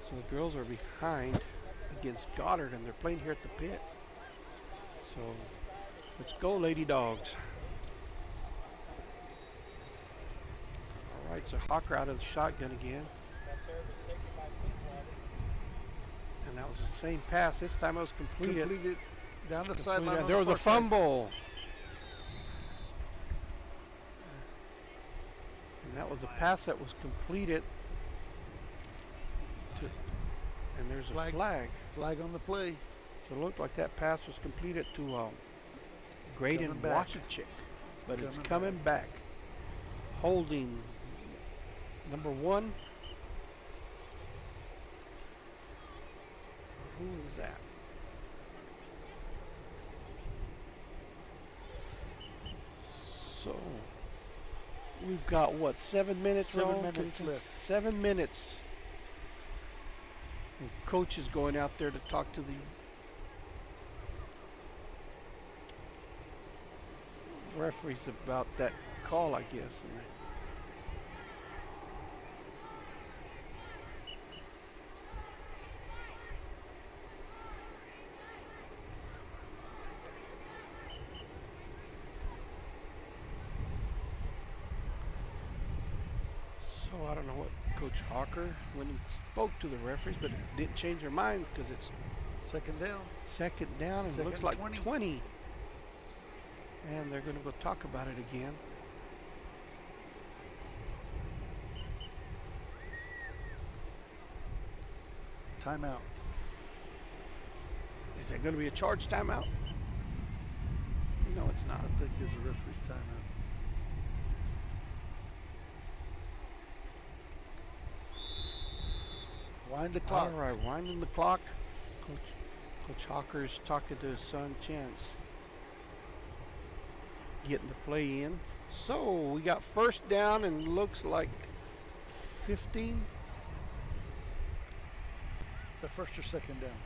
So the girls are behind against Goddard, and they're playing here at the pit. So let's go, Lady Dogs. All right, so Hawker out of the shotgun again. And that was the same pass. This time it was completed. Completed down the sideline. There was a fumble. And that was a pass that was completed. And there's a flag. Flag on the play. So it looked like that pass was completed to Graydon Washington. But it's coming back. Holding number 1. Who is that? So we've got what, 7 minutes? 7 minutes left. 7 minutes. And coach is going out there to talk to the referees about that call, I guess. So I don't know what Coach Hawker, when he spoke to the referees, but it didn't change their mind because it's second down. Second down, and it looks like 20. And they're going to go talk about it again. Timeout. Is there going to be a charge timeout? No, it's not. I think there's a referee timeout. Wind the clock. All right, winding the clock. Coach Hawker's talking to his son, Chance. Getting the play in. So we got first down and looks like 15. Is that first or second down?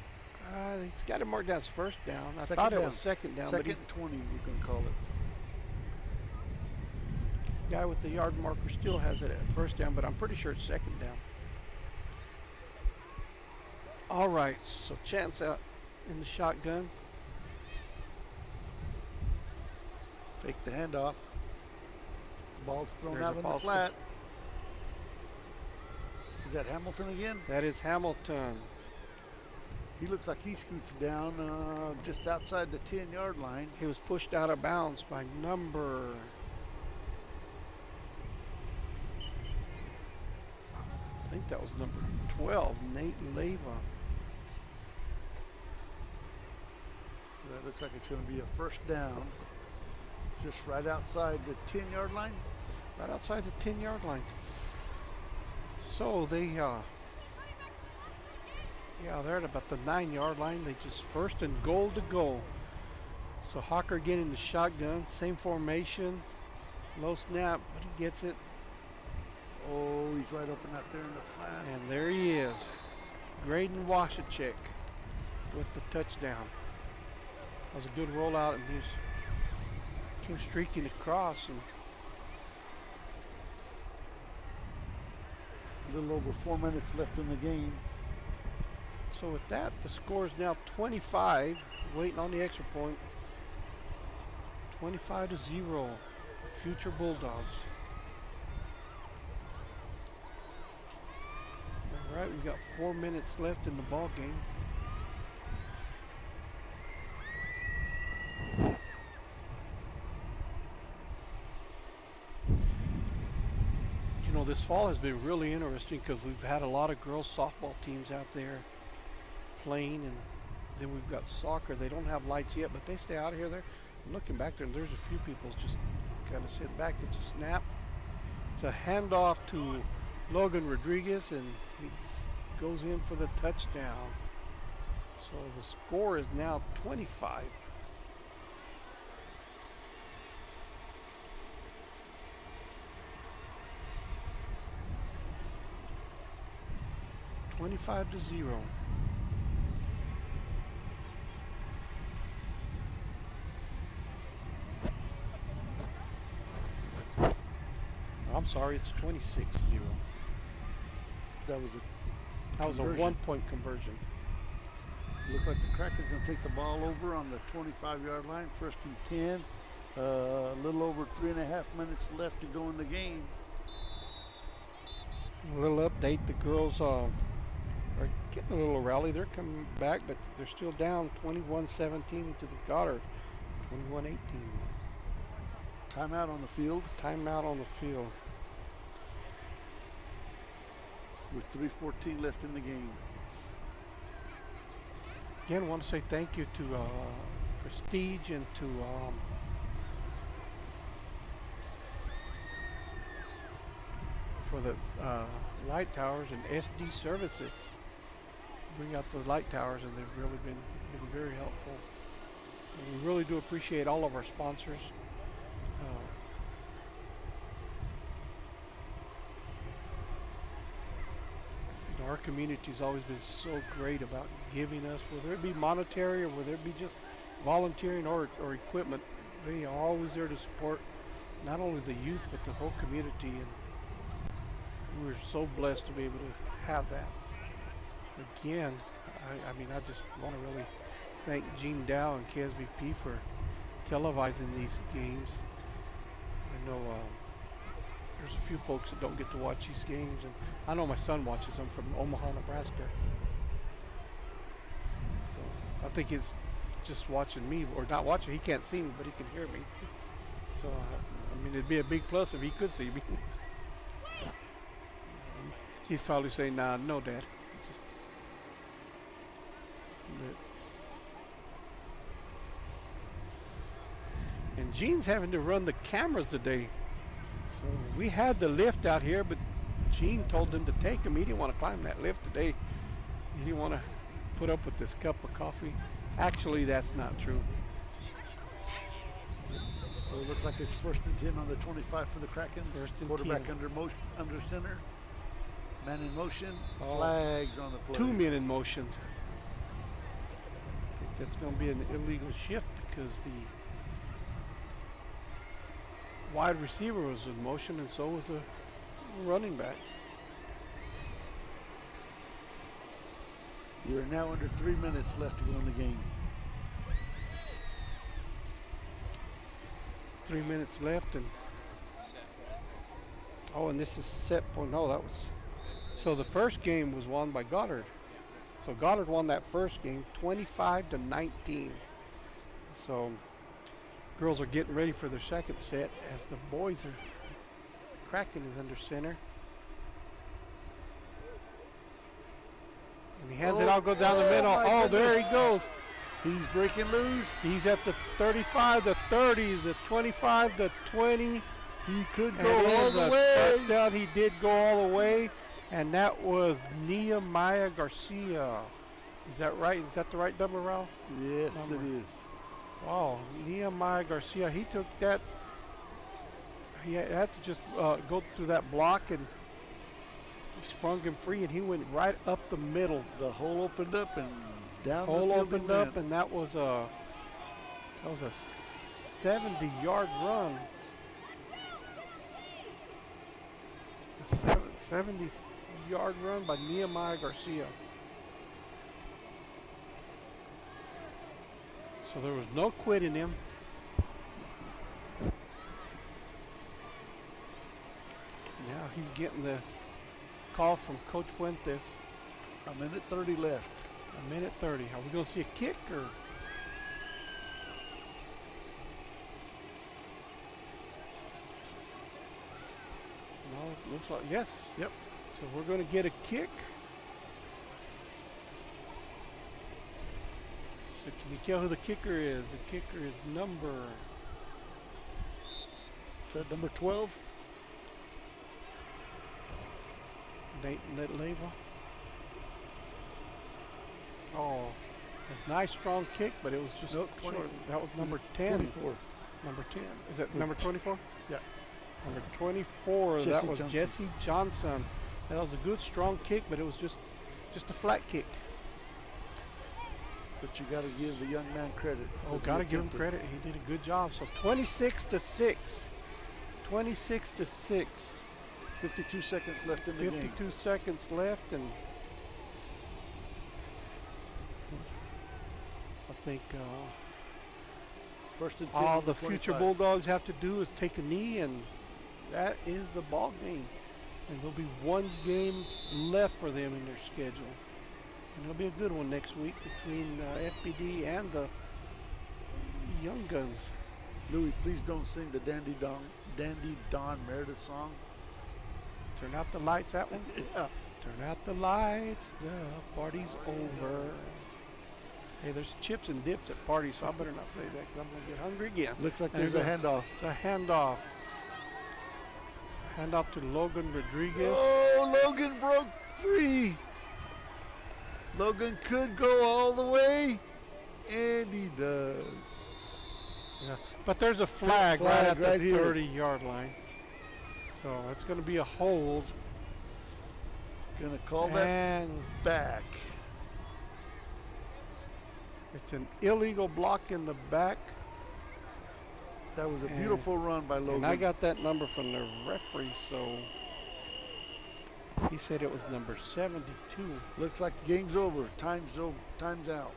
He's got it marked down as first down. I Second thought down. it was second down. Second and 20, we're going to call it. Guy with the yard marker still has it at first down, but I'm pretty sure it's second down. All right, so Chance out in the shotgun. Fake the handoff. Ball's thrown There's out a in ball the flat. Is that Hamilton again? That is Hamilton. He looks like he scoots down just outside the 10-yard line. He was pushed out of bounds by number... I think that was number 12, Nate Leva. So that looks like it's going to be a first down. Just right outside the 10-yard line? Right outside the 10-yard line. So they, they're at about the 9-yard line. They just first and goal to go. So Hawker getting the shotgun, same formation, low snap, but he gets it. Oh, he's right open out there in the flat. And there he is, Graydon Washachek with the touchdown. That was a good rollout, and he came streaking across. And a little over 4 minutes left in the game. So with that, the score is now 25, waiting on the extra point. 25-0, future Bulldogs. All right, we've got 4 minutes left in the ball game. You know, this fall has been really interesting because we've had a lot of girls softball teams out there playing, and then we've got soccer. They don't have lights yet, but they stay out of here. They're looking back there, and there's a few people just kind of sitting back. It's a snap. It's a handoff to Logan Rodriguez, and he goes in for the touchdown. So the score is now 25. 25-0. I'm sorry, it's 26-0. That was a conversion. 1-point conversion. So it looks like the Kraken's going to take the ball over on the 25-yard line, 1st and 10. A little over 3.5 minutes left to go in the game. A little update, the girls are getting a little rally. They're coming back, but they're still down 21-17 to the Goddard, 21-18. Timeout on the field. Timeout on the field. With 3:14 left in the game. Again, I want to say thank you to Prestige and to for the light towers and SD services. Bring out those light towers, and they've really been very helpful. And we really do appreciate all of our sponsors. Our community's always been so great about giving us, whether it be monetary or whether it be just volunteering or equipment. They are always there to support not only the youth but the whole community, and we're so blessed to be able to have that. Again, I mean, I just want to really thank Gene Dow and KSVP for televising these games. I know there's a few folks that don't get to watch these games, and I know my son watches them from Omaha, Nebraska. So I think he's just watching me, or not watching. He can't see me, but he can hear me. So I mean, it'd be a big plus if he could see me. He's probably saying, "Nah, no, Dad." Just, and Gene's having to run the cameras today. So we had the lift out here, but Gene told him to take him. He didn't want to climb that lift today. He didn't want to put up with this cup of coffee. Actually, that's not true. So it looked like it's 1st and 10 on the 25 for the Krakens. 1st and Quarterback 10. under center. Man in motion. Oh. Flags on the play. 2 men in motion. I think that's going to be an illegal shift because the wide receiver was in motion, and so was a running back. You're now under 3 minutes left to go in the game. 3 minutes left, and and this is set point. No, that was so. The first game was won by Goddard. So Goddard won that first game, 25-19. So girls are getting ready for their second set as the boys are. Kraken is under center. And he hands it out, goes down the middle. Oh, there he goes. He's breaking loose. He's at the 35, the 30, the 25, the 20. He could And go it all is the a way. touchdown. He did go all the way. And that was Nehemiah Garcia. Is that right? Is that the right number, Ralph? Yes, Number. it is. Wow, Nehemiah Garcia. He took that. He had to just go through that block, and he sprung him free, and he went right up the middle. The hole opened up and down the Hole field opened he up, went. and that was a 70-yard run. A 70-yard run by Nehemiah Garcia. So there was no quitting him. Now he's getting the call from Coach Fuentes. A minute 30 left. A minute 30. Are we going to see a kick or? No, it looks like yes. Yep. So we're going to get a kick. So can you tell who the kicker is? The kicker is number. Is that number 12? Nate Leva. Oh, it's a nice strong kick, but it was just Nope, short. 20. That was number 10. 24. Number 10. Is that number 24? Yeah. Number 24. Jesse that was Johnson. Jesse Johnson. That was a good strong kick, but it was just just a flat kick. But you got to give the young man credit. Oh, 'cause he got to give him attempted. credit. He did a good job. So 26-6. 26-6. 52 seconds left in the game. 52 seconds left, and I think First and 10 all on the future 25. Bulldogs have to do is take a knee, and that is the ball game. And there'll be one game left for them in their schedule. And it'll be a good one next week between FPD and the Young Guns. Louis, please don't sing the Dandy Don Meredith song. Turn out the lights, that one. Yeah. Turn out the lights, the party's over. Hey, there's chips and dips at parties, so I better not say that because I'm going to get hungry again. Looks like And there's a handoff. It's a handoff. Handoff to Logan Rodriguez. Oh, Logan broke free. Logan could go all the way, and he does. Yeah. But there's a flag right at right the here. 30-yard line. So it's going to be a hold. Gonna call that And back. it's an illegal block in the back. That was a And- beautiful run by Logan. And I got that number from the referee, so he said it was number 72. Looks like the game's over. Time's out.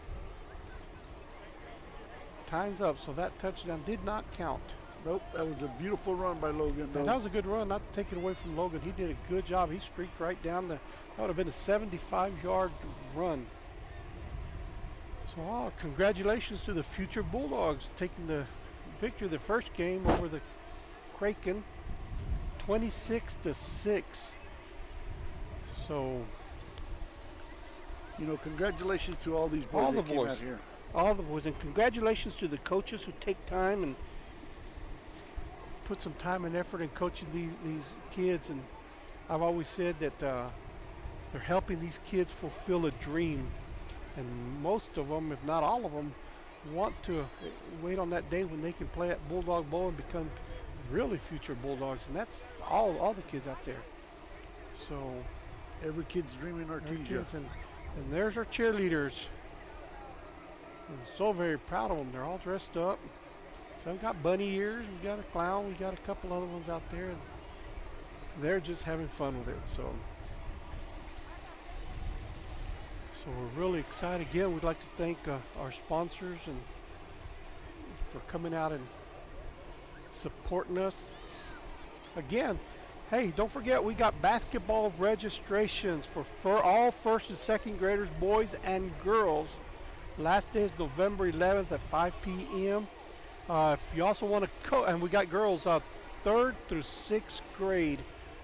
Time's up, so that touchdown did not count. Nope, that was a beautiful run by Logan. And though. that was a good run, not to take it away from Logan. He did a good job. He streaked right down that would have been a 75-yard run. So congratulations to the future Bulldogs taking the victory the first game over the Kraken, 26-6. So You know, congratulations to all these boys All that the came boys. out here. all the boys, and congratulations to the coaches who take time and put some time and effort in coaching these kids. And I've always said that they're helping these kids fulfill a dream, and most of them, if not all of them, want to wait on that day when they can play at Bulldog Bowl and become really future Bulldogs. And that's all the kids out there. So Every kid's dreaming our Artesia. kids, and there's our cheerleaders. I'm so very proud of them. They're all dressed up. Some got bunny ears. We got a clown. We got a couple other ones out there. And they're just having fun with it. So we're really excited. Again, we'd like to thank our sponsors and for coming out and supporting us. Again, hey, don't forget we got basketball registrations for all first and second graders, boys and girls. Last day is November 11th at 5 p.m. If you also want to and we got girls 3rd through 6th grade.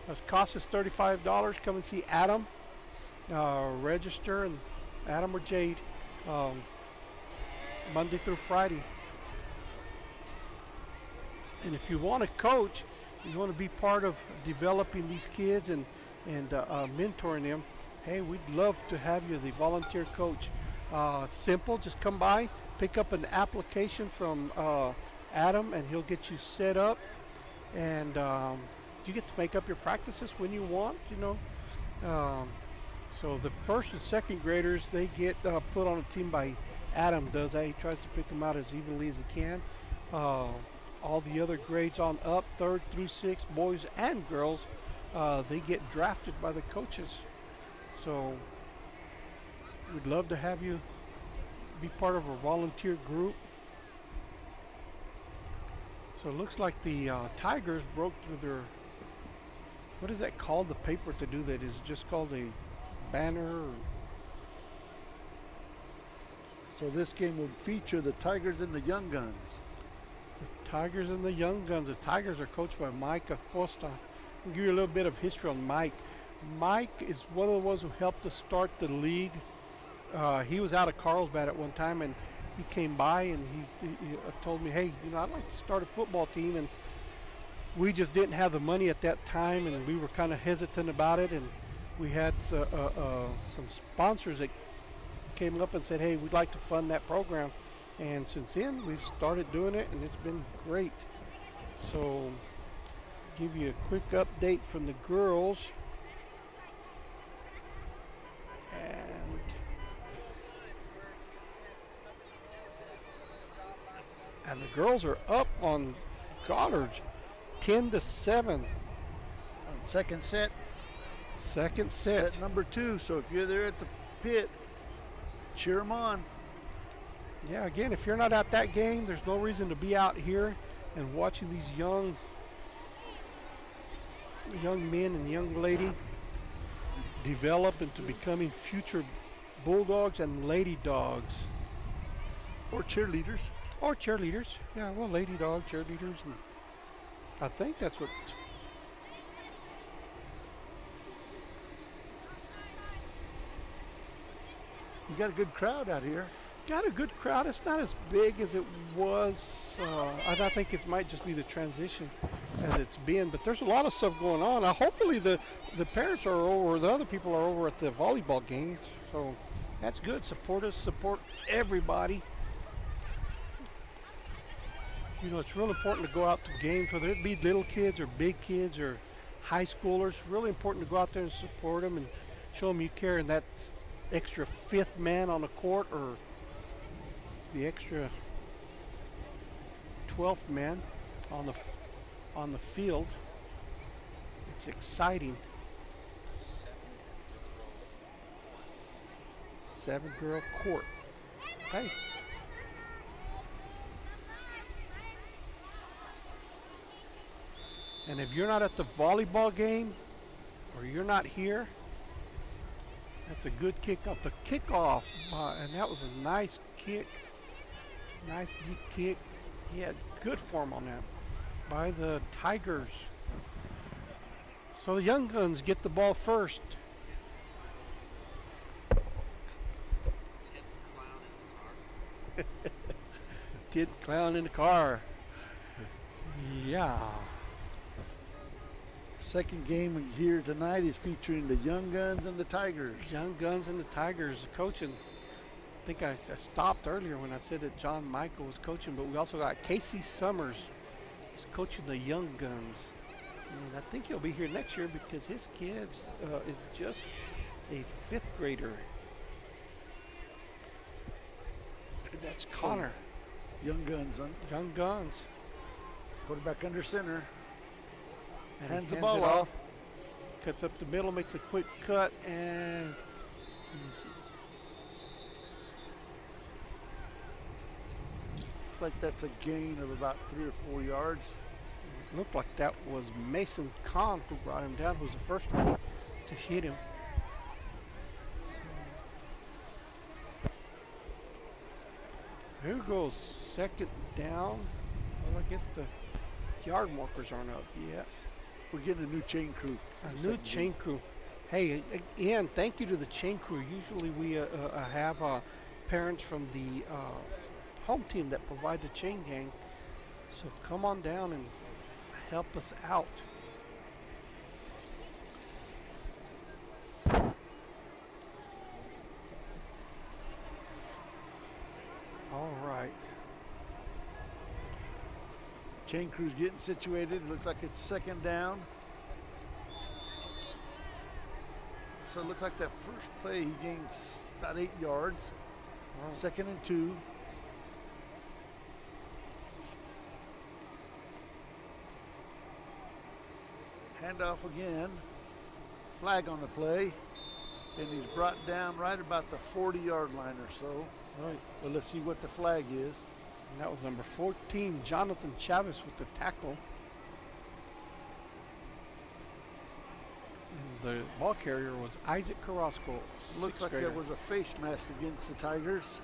It costs us $35. Come and see Adam. Register, and Adam or Jade, Monday through Friday. And if you want to coach, you want to be part of developing these kids and mentoring them, hey, we'd love to have you as a volunteer coach. Simple, just come by, pick up an application from Adam, and he'll get you set up, and you get to make up your practices when you want, you know. So the first and second graders, they get put on a team by Adam does that. He tries to pick them out as evenly as he can. All the other grades on up, 3rd through 6th, boys and girls, they get drafted by the coaches. So we'd love to have you be part of a volunteer group. So it looks like the Tigers broke through their, what is that called, the paper to do that? Is it just called a banner? Or? So this game will feature the Tigers and the Young Guns. The Tigers and the Young Guns. The Tigers are coached by Mike Acosta. I'll give you a little bit of history on Mike. Mike is one of the ones who helped us start the league. He was out of Carlsbad at one time, and he came by and he told me, hey, you know, I'd like to start a football team. And we just didn't have the money at that time, and we were kind of hesitant about it. And we had some sponsors that came up and said, hey, we'd like to fund that program. And since then, we've started doing it, and it's been great. So, give you a quick update from the girls. And And the girls are up on Goddard, 10-7. On second set. Second set. Set number 2. So if you're there at the pit, cheer them on. Yeah, again, if you're not at that game, there's no reason to be out here and watching these young men and young lady develop into becoming future bulldogs and lady dogs. Or cheerleaders. Or cheerleaders. Yeah, well, lady dog, cheerleaders. And I think that's what. You got a good crowd out here. Got a good crowd. It's not as big as it was. I think it might just be the transition as it's been. But there's a lot of stuff going on. Hopefully the parents are over, the other people are over at the volleyball games. So that's good. Support us. Support everybody. You know, it's real important to go out to games, whether it be little kids or big kids or high schoolers. Really important to go out there and support them and show them you care. And that extra fifth man on the court or the extra 12th man on the field. It's exciting. 7-girl court. Hey. And if you're not at the volleyball game or you're not here, that's a good kick off. The kickoff, and that was a nice kick. Nice deep kick. He had good form on that by the Tigers. So the Young Guns get the ball first. 10th clown in the car. Yeah. Second game here tonight is featuring the Young Guns and the Tigers. Young Guns and the Tigers coaching. I think I stopped earlier when I said that John Michael was coaching, but we also got Casey Summers. He's coaching the Young Guns. And I think he'll be here next year because his kid is just a 5th grader. And that's Connor. Young Guns. Young Guns. Quarterback under center. And Hands the it ball off. Cuts up the middle, makes a quick cut, and Like that's a gain of about 3 or 4 yards. Looked like that was Mason Kahn who brought him down, who was the first one to hit him. So, here goes second down. Well, I guess the yard markers aren't up yet. We're getting a new chain crew. A new chain crew. Hey, again, thank you to the chain crew. Usually we have parents from the home team that provide the chain gang. So come on down and help us out. All right. Chain crew's getting situated. Looks like it's second down. So it looked like that first play he gains about 8 yards. Wow. 2nd and 2. Handoff again. Flag on the play. And he's brought down right about the 40-yard line or so. Right. Well, let's see what the flag is. And that was number 14, Jonathan Chavez with the tackle. And the ball carrier was Isaac Carrasco. Looks like there was a face mask against the Tigers.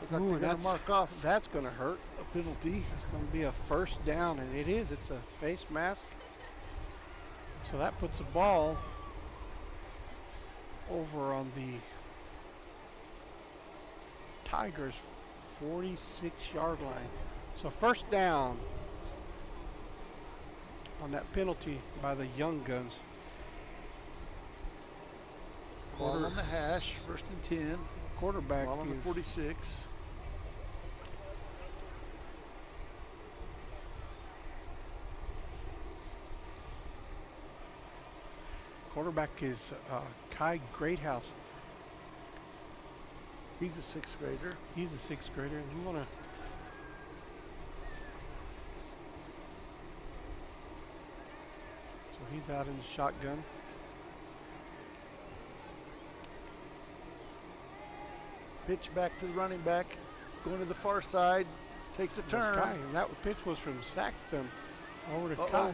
Look like Ooh, they're going to mark off that's going to hurt. a penalty. It's going to be a first down, and it is. It's a face mask. So that puts the ball over on the Tigers' 46-yard line. So first down on that penalty by the Young Guns. Ball on the hash, 1st and 10. Quarterback Ball on the is 46. quarterback is Kai Greathouse. He's a 6th grader. He's a 6th grader, and you want to he's out in the shotgun. Pitch back to the running back, going to the far side, takes a turn. Kai, and that pitch was from Saxton over to Uh-oh. Kai.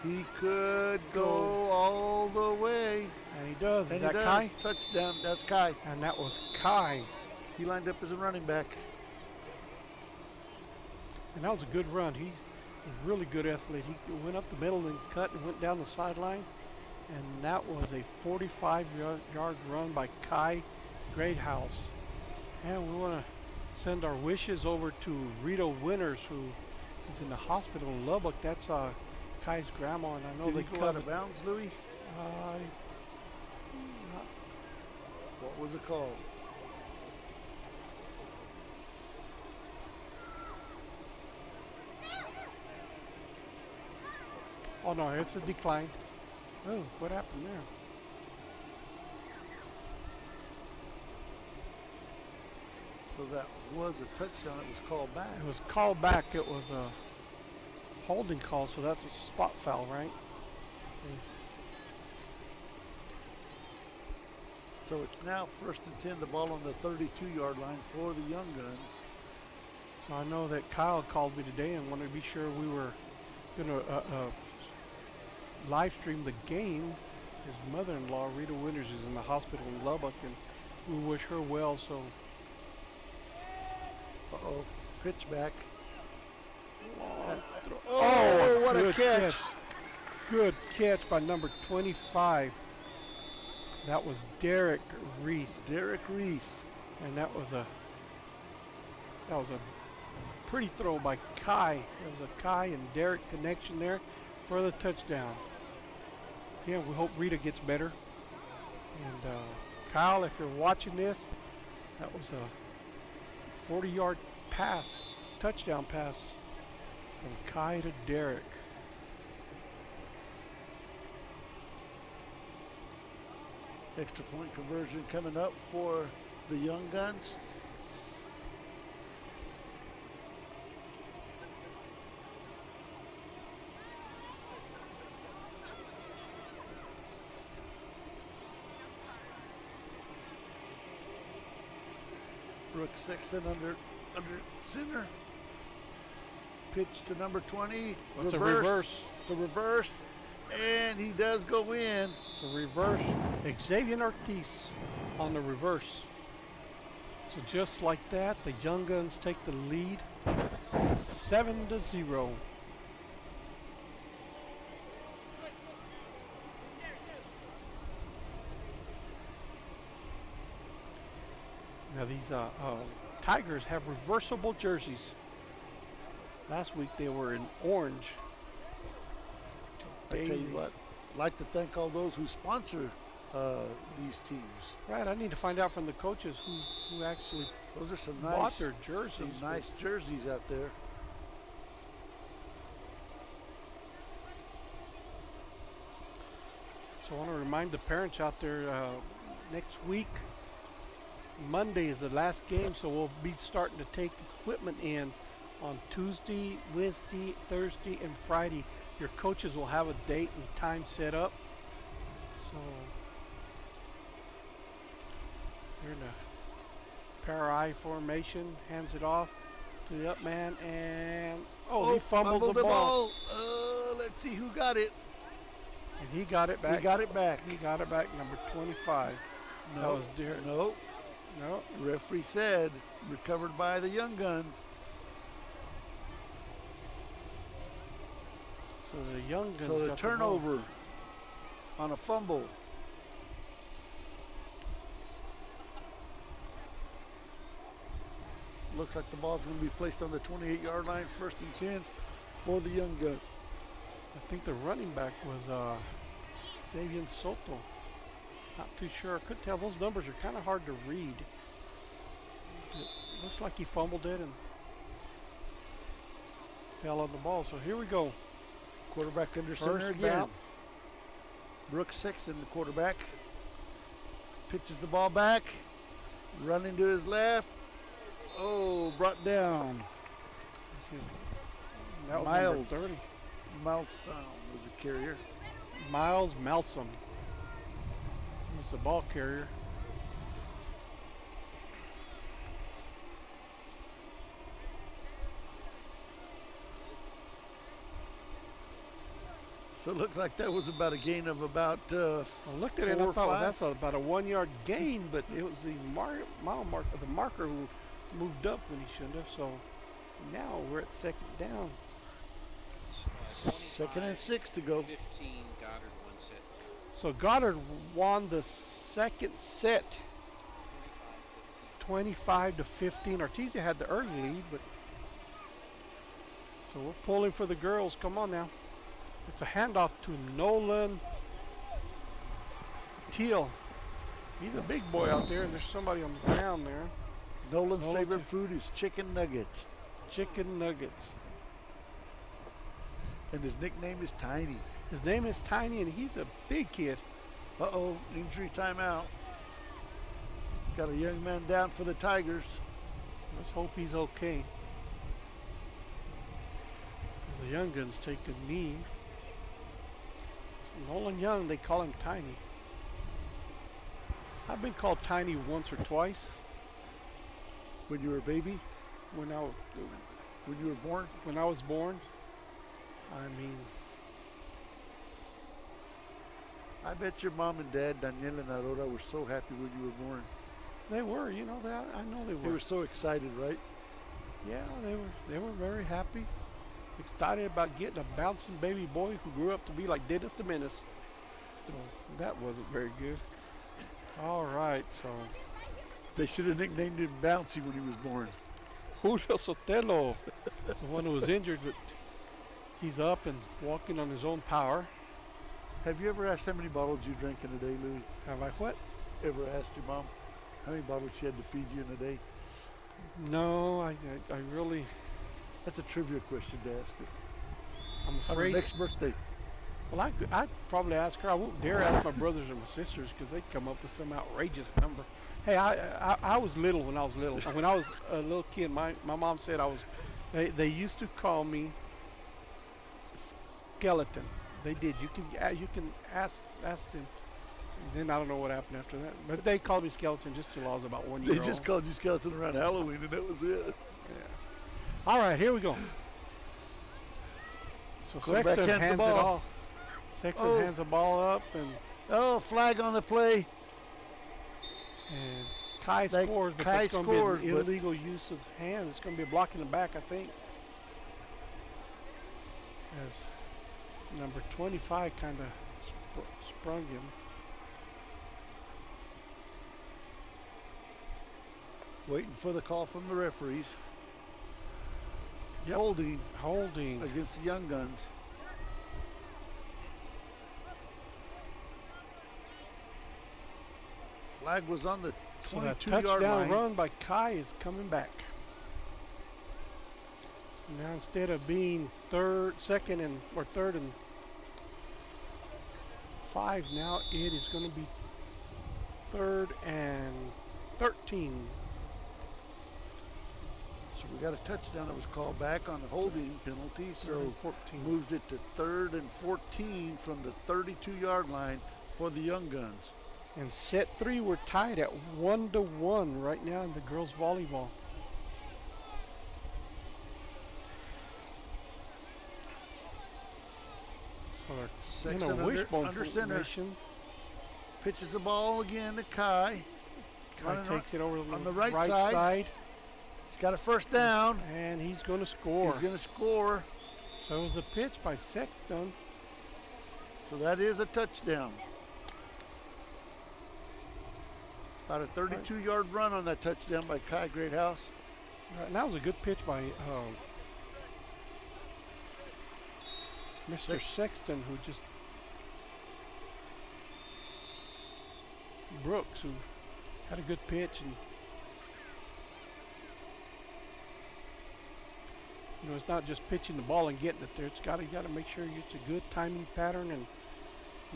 He could go all the way. And he does. And Is he that does. Kai? Touchdown. That's Kai. And that was Kai. He lined up as a running back. And that was a good run. He was a really good athlete. He went up the middle and cut and went down the sideline. And that was a 45-yard run by Kai Greathouse. And we want to send our wishes over to Rita Winters, who is in the hospital in Lubbock. That's Kai's grandma, and I know Did they he go cut out of bounds, Louis? What was it called? Oh no, it's a decline. Oh, what happened there? So that was a touchdown. It was called back. It was called back. It was a holding call, so that's a spot foul, right? See. So it's now 1st and 10, the ball on the 32-yard line for the Young Guns. So I know that Kyle called me today and wanted to be sure we were going to live stream the game. His mother-in-law, Rita Winters, is in the hospital in Lubbock, and we wish her well. So, Uh-oh, pitch back. oh, what a good catch. Good catch by number 25. That was Derek Reese. Derek Reese. And that was a pretty throw by Kai. It was a Kai and Derek connection there for the touchdown. Again, we hope Rita gets better. And Kyle, if you're watching this, that was a 40-yard pass, touchdown pass from Kai to Derek. Extra point conversion coming up for the Young Guns. Brooks Sexton under center. Pitch to number 20. It's a reverse. It's a reverse. And he does go in. It's a reverse. Xavier Ortiz on the reverse. So just like that, the Young Guns take the lead 7-0. Now these Tigers have reversible jerseys. Last week they were in orange. I tell you what, I'd like to thank all those who sponsor these teams. Right, I need to find out from the coaches who actually Those are some bought nice, their jerseys. some nice jerseys out there. So I want to remind the parents out there, next week, Monday is the last game, so we'll be starting to take equipment in on Tuesday, Wednesday, Thursday, and Friday. Your coaches will have a date and time set up. So you're in a pair I formation, hands it off to the up man, and he fumbles the ball. Let's see who got it. And he got it back. He got it back. He got it back, number 25. No, That was Derek. No. No. The referee said recovered by the Young Guns. So the Young Guns So the got the ball. turnover on a fumble. Looks like the ball's going to be placed on the 28-yard line, 1st and 10 for the Young Guns. I think the running back was Xavier Soto. Not too sure. I couldn't tell. Those numbers are kind of hard to read. It looks like he fumbled it and fell on the ball. So here we go. Quarterback under First center again. down. Brooks Sexton, the quarterback. Pitches the ball back. Running to his left. Oh, brought down. That was Miles. number 30. Miles Sound was a carrier. Miles Malsom. He's the ball carrier. So it looks like that was about a gain of about I looked at it and 4 I or thought, well, 5. that's about a 1 yard gain, but it was the the marker who moved up when he shouldn't have. So now we're at second down. 2nd and 6 to go. 15, Goddard one set. So Goddard won the second set, 25-15. Artesia had the early lead, but so we're pulling for the girls. Come on now. It's a handoff to Nolan Teal. He's a big boy out there, and there's somebody on the ground there. Nolan's Nolan favorite food is chicken nuggets, Chicken nuggets. and his nickname is Tiny. His name is Tiny, and he's a big kid. Uh-oh, injury timeout. Got a young man down for the Tigers. Let's hope he's okay. As the young guns take a knee. Nolan Young, they call him Tiny. I've been called Tiny once or twice When you were a baby, when when you were born. I was born. I mean, I bet your mom and dad, Daniel and Aurora, were so happy when you were born. they were, you know that. I know they They were. were so excited, right? Yeah, they were very happy, excited about getting a bouncing baby boy who grew up to be like Dennis the Menace. So that wasn't very good. All right, so They should have nicknamed him Bouncy when he was born. Julio Sotelo is the one who was injured, but he's up and walking on his own power. Have you ever asked how many bottles you drank in a day, Louis? Have I what? Ever asked your mom how many bottles she had to feed you in a day? No, I really, That's a trivia question to ask her. I'm On her afraid. next birthday. Well, I'd probably ask her. I won't dare ask my brothers or my sisters because they'd come up with some outrageous number. Hey, I was little when I was little. When I was a little kid, my mom said they used to call me Skeleton. They did. You can ask them. Then I don't know what happened after that. But they called me Skeleton just till I was about 1 year They old. just called you Skeleton around Halloween, and that was it. Yeah. All right, here we go. So Quarterback Sexton hands the hands it ball. off. Sexton Oh. hands the ball up, and Flag on the play. Kai Like, scores, but Kai that's going to scores, be an but- illegal use of hands. It's going to be a block in the back, I think. As number 25 kind of sprung him. Waiting for the call from the referees. Yep. Holding. Against the Young Guns. Flag was on the So that 22-yard touchdown line. run by Kai is coming back. Now instead of being third and 5, now it is going to be 3rd and 13. So we got a touchdown that was called back on the holding penalty. So 3rd and 14. moves it to 3rd and 14 from the 32-yard line for the Young Guns. And set 3, we're tied at 1-1 right now in the girls volleyball. So they're Sexton in a wishbone under center. formation. Pitches the ball again to Kai. Kai Running takes it over on the right side. He's got a first down. and he's going to score. He's going to score. So it was a pitch by Sexton. So that is a touchdown. About a 32-yard run on that touchdown by Kai Greathouse. And that was a good pitch by Mr. Sexton, who just Brooks, who had a good pitch, and you know, it's not just pitching the ball and getting it there. It's got to make sure it's a good timing pattern, and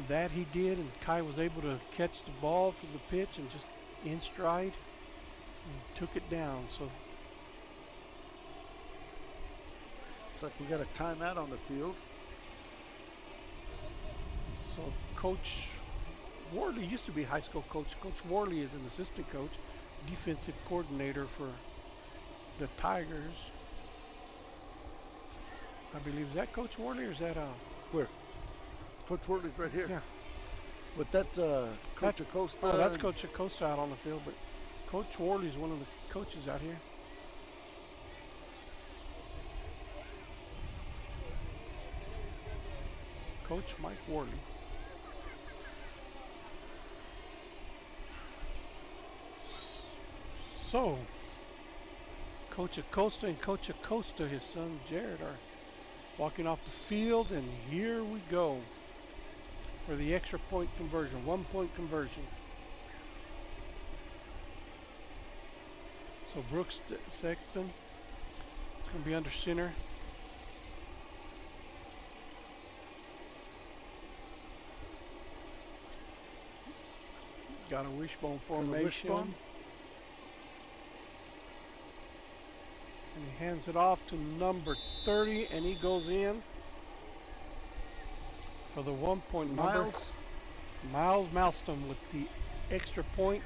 that he did. And Kai was able to catch the ball for the pitch and just in stride and took it down. So Looks like we got a timeout on the field. So Coach Worley used to be high school coach. Coach Worley is an assistant coach, defensive coordinator for the Tigers. I believe, is that Coach Worley or is that Where? Coach Worley's right here. Yeah. But that's Coach Acosta. Oh, that's Coach Acosta out on the field, but Coach Worley's one of the coaches out here. Coach Mike Worley. So, Coach Acosta and Coach Acosta, his son Jared, are walking off the field, and here we go for the extra point conversion, 1-point conversion. So Brooks Sexton is going to be under center. Got a wishbone formation. Wishbone. And he hands it off to number 30, and he goes in for the 1-point number. Miles Malston with the extra point.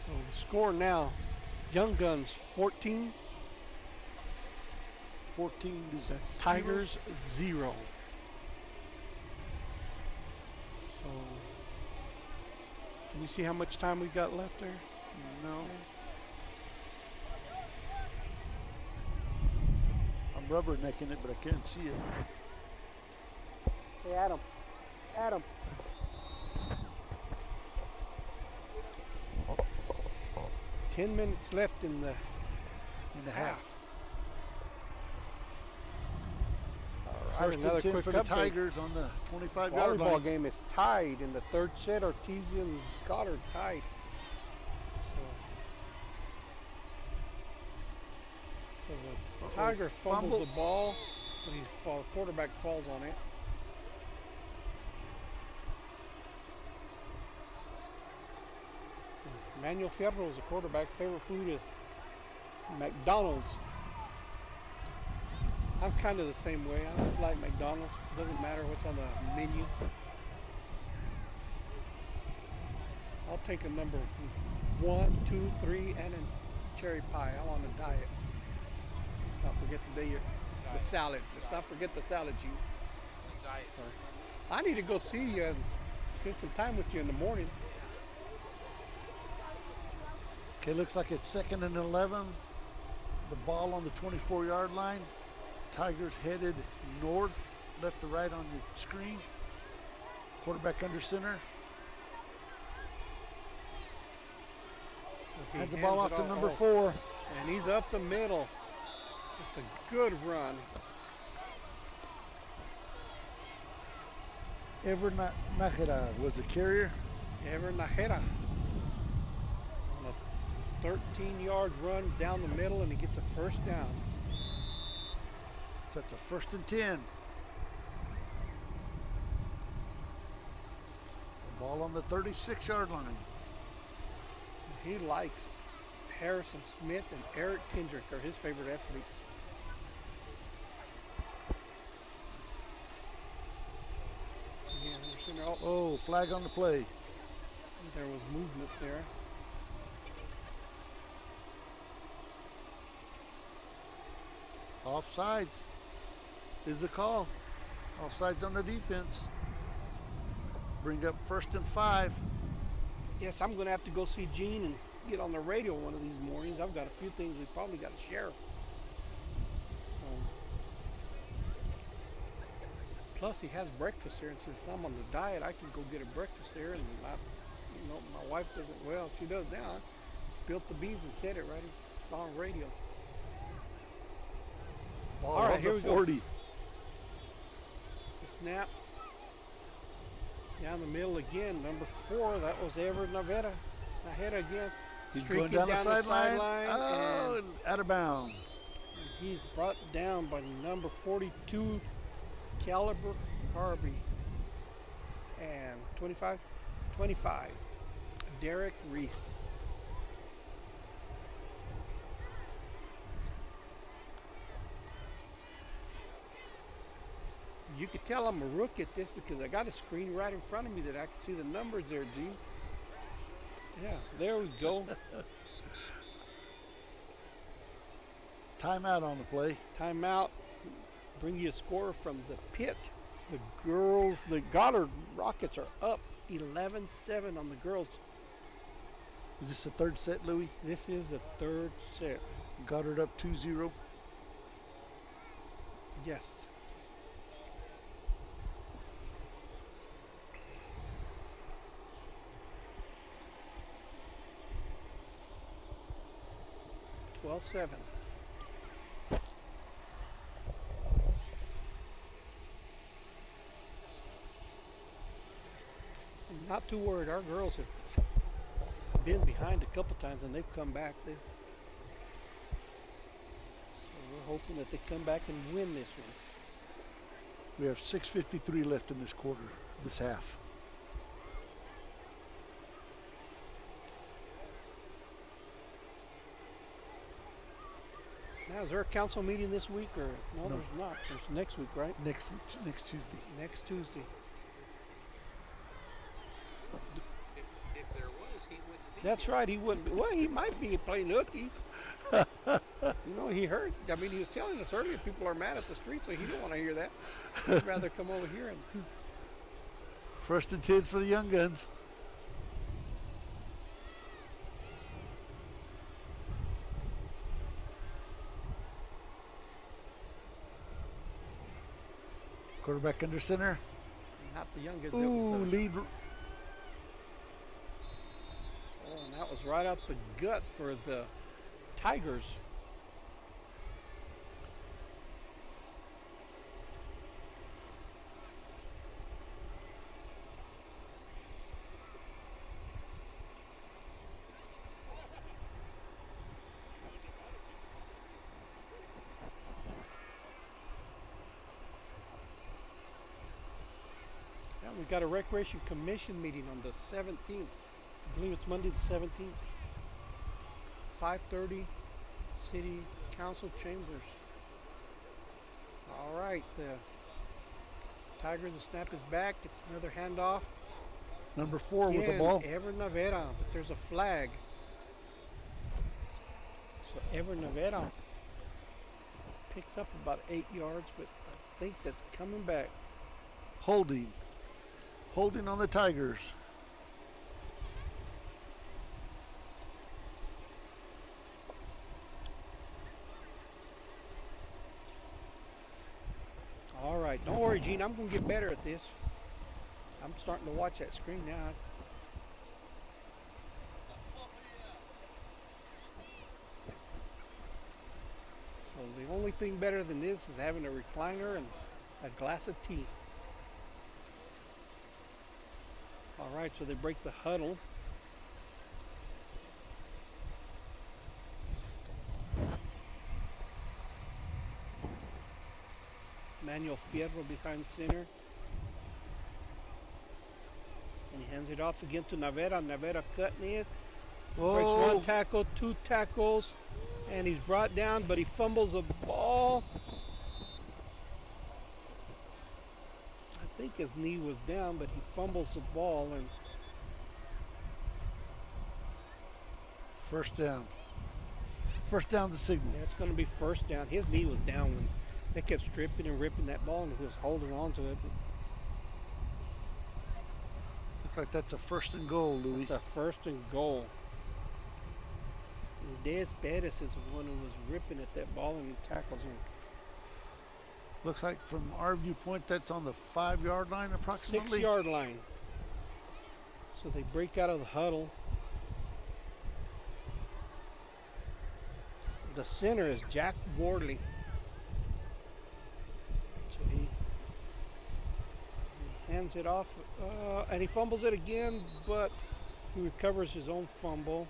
So the score now, Young Guns 14. 14 is The Tigers 0. So, can you see how much time we got left there? No. I'm rubbernecking it, but I can't see it. Hey, Adam. Adam. 10 minutes left in the half. First Another another quick for the update. Tigers on the 25-yard Volleyball line. game is tied in the third set. Artesia and Goddard tied. So the Tiger fumbles Fumble. the ball, but quarterback falls on it. Manuel Fierro is a quarterback. Favorite food is McDonald's. I'm kind of the same way. I like McDonald's. Doesn't matter what's on the menu. I'll take a number 1, 2, 3, and a cherry pie. I'm on a diet. Let's not forget the salad. Let's not forget the salad, you. Diet. Sorry. I need to go see you and spend some time with you in the morning. Okay, looks like it's 2nd and 11. The ball on the 24-yard line. Tigers headed north, left to right on your screen. Quarterback under center. He Hands the ball off it to number 4. And he's up the middle. It's a good run. Ever Nájera was the carrier. Ever Nájera on a 13-yard run down the middle, and he gets a first down. So it's a 1st and 10. The ball on the 36-yard line. He likes Harrison Smith and Eric Kendrick are his favorite athletes. Again, under center. Oh, flag on the play. There was movement there. Offsides is the call. Offsides on the defense. Bring up 1st and 5. Yes, I'm going to have to go see Gene and get on the radio one of these mornings. I've got a few things we probably got to share. So, plus, he has breakfast here, and since I'm on the diet, I can go get a breakfast there. And my wife doesn't. Well, she does now. Spilt the beans and said it right on radio. Ball All right, on here the we go. 40. It's a snap. Down the middle again, number 4. That was Ever Nájera again. He's Streaking going down the sideline. and Out of bounds. he's brought down by number 42, Caliber Harvey. And 25, Derek Reese. You could tell I'm a rookie at this because I got a screen right in front of me that I can see the numbers there, Gene. Yeah, there we go. Timeout on the play. Timeout. Bring you a score from the pit. The girls, the Goddard Rockets are up 11-7 on the girls. Is this the third set, Louis? This is the third set. Goddard up 2-0. Yes. $12-7. I'm not too worried. Our girls have been behind a couple times and they've come back. So we're hoping that they come back and win this one. We have 6:53 left in this quarter, this half. Now, is there a council meeting this week or no? No. There's not. There's next week, right? Next Tuesday. Next Tuesday. If there was, he wouldn't be. That's right. He wouldn't. Well, he might be playing hooky. You know, he heard. I mean, he was telling us earlier people are mad at the street, so he didn't want to hear that. He'd rather come over here and. 1st and 10 for the Young Guns. Quarterback under center. Not the youngest. Ooh, lead. Oh, and that was right out the gut for the Tigers. Yeah, we got a Recreation Commission meeting on the 17th. I believe it's Monday the 17th. 5:30, City Council Chambers. All right, the Tigers, the snap is back. It's another handoff. Number 4 with the Again, ball. Ever Navera, but there's a flag. So Ever Navera picks up about 8 yards, but I think that's coming back. Holding. Holding on the Tigers. All right, don't worry, Gene. I'm going to get better at this. I'm starting to watch that screen now. So the only thing better than this is having a recliner and a glass of tea. All right, so they break the huddle. Manuel Fierro behind center. And he hands it off again to Navera. Navera cutting it. Breaks one tackle, 2 tackles. And he's brought down, but he fumbles the ball. I think his knee was down, but he fumbles the ball. And First down. First down the signal. yeah, it's going to be first down. His knee was down when they kept stripping and ripping that ball, and he was holding on to it. Looks like that's a 1st and goal, Louis. It's a 1st and goal. And Des Bettis is the one who was ripping at that ball, and he tackles him. Looks like from our viewpoint that's on the 5-yard line approximately. 6-yard line. So they break out of the huddle. The center is Jack Wardley. So he hands it off, and he fumbles it again, but he recovers his own fumble.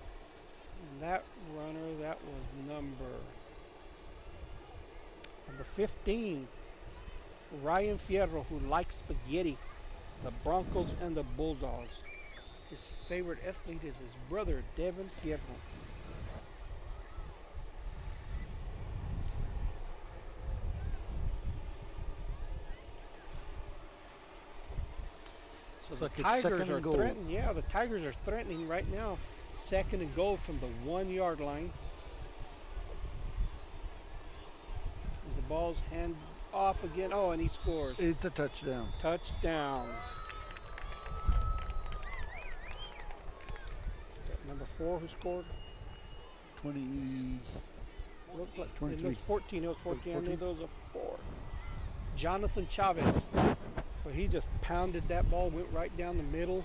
And that runner, that was number 15, Ryan Fierro, who likes spaghetti, the Broncos and the Bulldogs. His favorite athlete is his brother, Devin Fierro. It's the like it's Tigers second are and goal. threatening. Yeah, the Tigers are threatening right now. Second and goal from the 1 yard line. The ball's handed off again. Oh, and he scores. It's a touchdown. Touchdown. Is that number 4 who scored? 20. Looks like 23. It looks 14. It was 14. I knew 14. there was a 4. Jonathan Chavez. So he just pounded that ball, went right down the middle.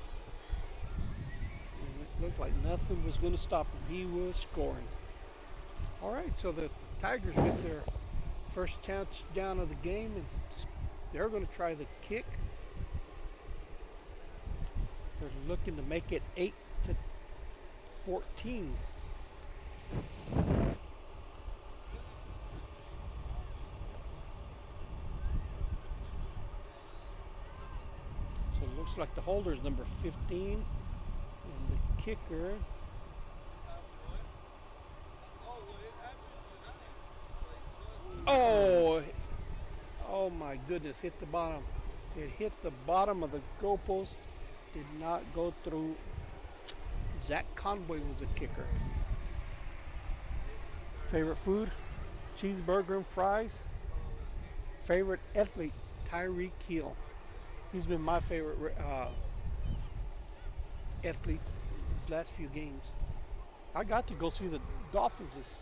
And it looked like nothing was going to stop him. He was scoring. All right, so the Tigers get their first touchdown of the game, and they're going to try the kick. They're looking to make it 8-14. So it looks like the holder is number 15, and the kicker. Oh my goodness, hit the bottom. It hit the bottom of the goalpost. Did not go through. Zach Conway was a kicker. Favorite food? Cheeseburger and fries. Favorite athlete? Tyreek Hill. He's been my favorite athlete these last few games. I got to go see the Dolphins this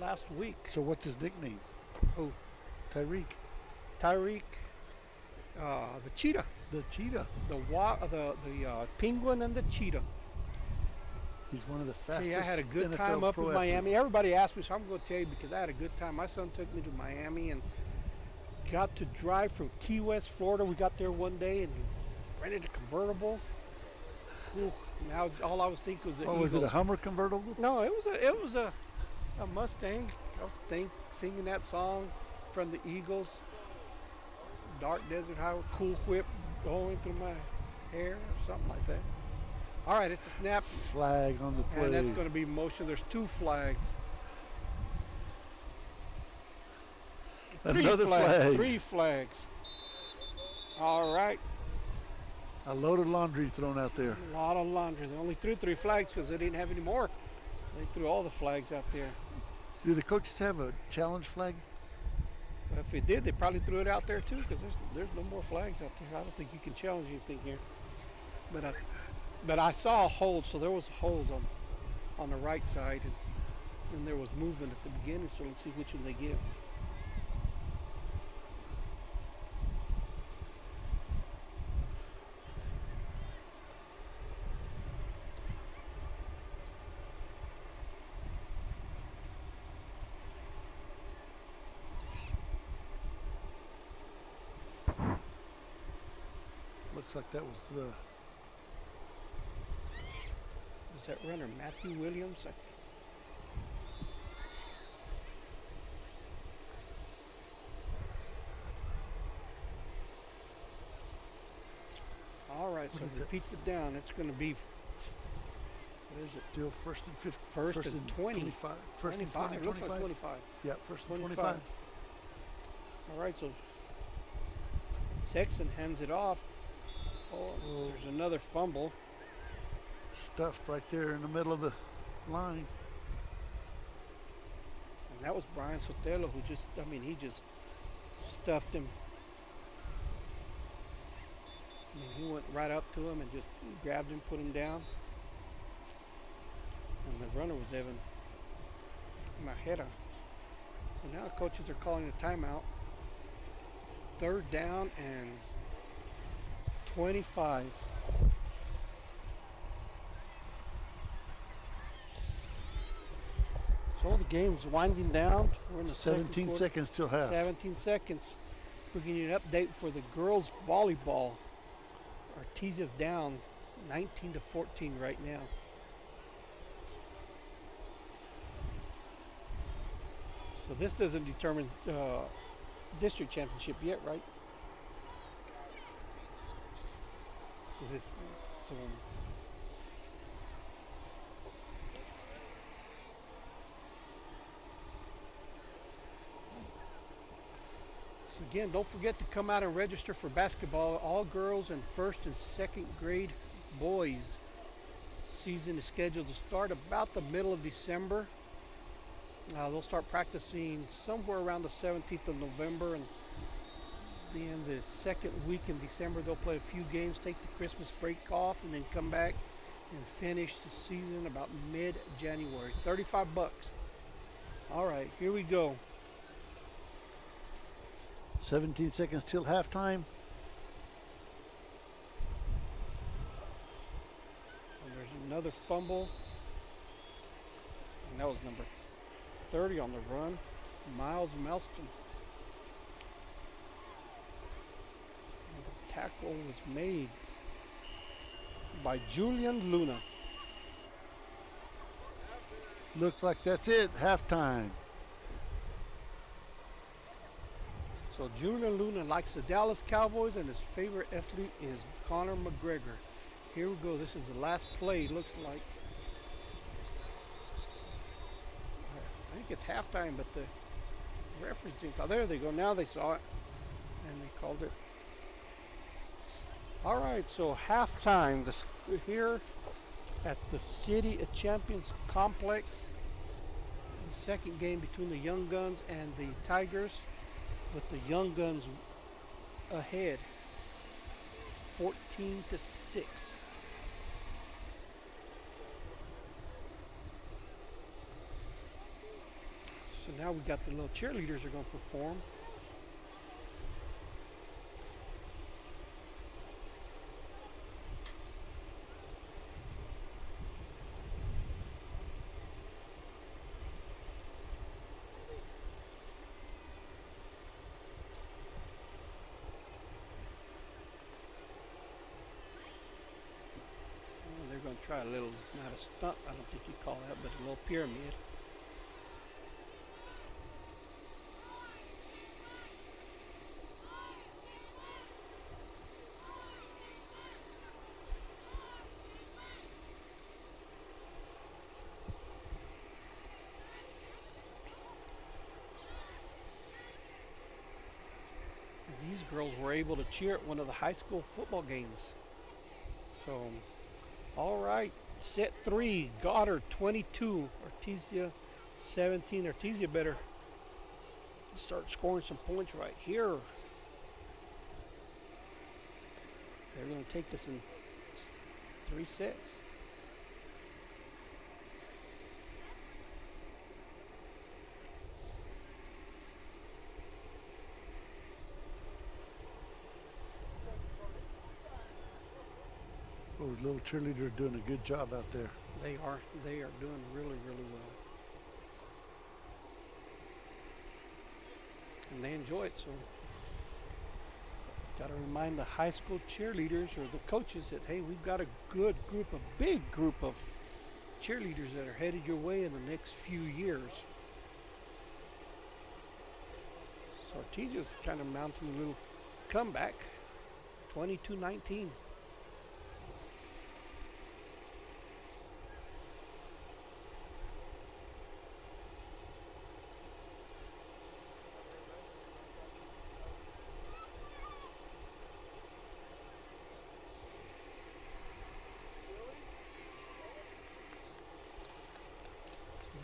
last week. So what's his nickname? Who? Tyreek. Tyreek, the cheetah, The cheetah. the penguin and the cheetah. He's one of the Tell fastest. you, I had a good NFL time up in pro Miami. athletes. Everybody asked me, so I'm going to tell you because I had a good time. My son took me to Miami and got to drive from Key West, Florida. We got there one day and rented a convertible. Ooh, now all I was thinking was the Oh, Eagles. was it a Hummer convertible? No, it was a Mustang. I was singing that song from the Eagles. Dark Desert Highway, Cool Whip going through my hair or something like that. All right, it's a snap, Flag on the play. and that's going to be motion. There's 2 flags. Another flag. 3 flags. All right, A load of laundry thrown out there. a lot of laundry. They only threw 3 flags because they didn't have any more. They threw all the flags out there. Do the coaches have a challenge flag? If they did, they probably threw it out there too, because there's no more flags out there. I don't think you can challenge anything here. But I saw a hold, so there was a hold on the right side, and there was movement at the beginning. So let's see which one they give. Looks like that was Was that runner Matthew Williams? All right, so What is it? repeat the down. It's going to be, what is it? still first and 50. First and 20. 25. First and 25. 20, It looks like 25. 25. Yeah, first and 25. 25. All right, so Sexton hands it off. Oh, there's another fumble. Stuffed right there in the middle of the line. And that was Brian Sotelo who he just stuffed him. He went right up to him and just grabbed him, put him down. And the runner was Evan Maheda. So now the coaches are calling a timeout. 3rd down and 25. So the game's winding down. We're in the 17 second seconds till half. 17 seconds. We're getting an update for the girls volleyball. Artesia's down 19-14 right now. So this doesn't determine district championship yet, right? So Again, don't forget to come out and register for basketball. All girls and first and second grade boys. Season is scheduled to start about the middle of December. They'll start practicing somewhere around the 17th of November, and then the second week in December they'll play a few games, take the Christmas break off, and then come back and finish the season about mid-January. $35. All right, here we go. 17 seconds till halftime. And there's another fumble. And that was number 30 on the run, Miles Melston. And the tackle was made by Julian Luna. Looks like that's it. Halftime. So Julian Luna likes the Dallas Cowboys, and his favorite athlete is Conor McGregor. Here we go. This is the last play, looks like. I think it's halftime, but the referees didn't call. There they go. Now they saw it, and they called it. All right, so halftime here at the City of Champions Complex. The second game between the Young Guns and the Tigers, with the Young Guns ahead 14-6. So now we got the little cheerleaders are going to perform. Going to try a little, not a stunt, I don't think you call that, but a little pyramid. And these girls were able to cheer at one of the high school football games. So all right, set 3, Goddard 22, Artesia 17. Artesia better start scoring some points right here. They're going to take this in 3 sets. Those little cheerleaders are doing a good job out there. They are doing really, really well. And they enjoy it, so got to remind the high school cheerleaders or the coaches that, hey, we've got a good group, a big group of cheerleaders that are headed your way in the next few years. So Artesia's kind of mounting a little comeback, 22-19.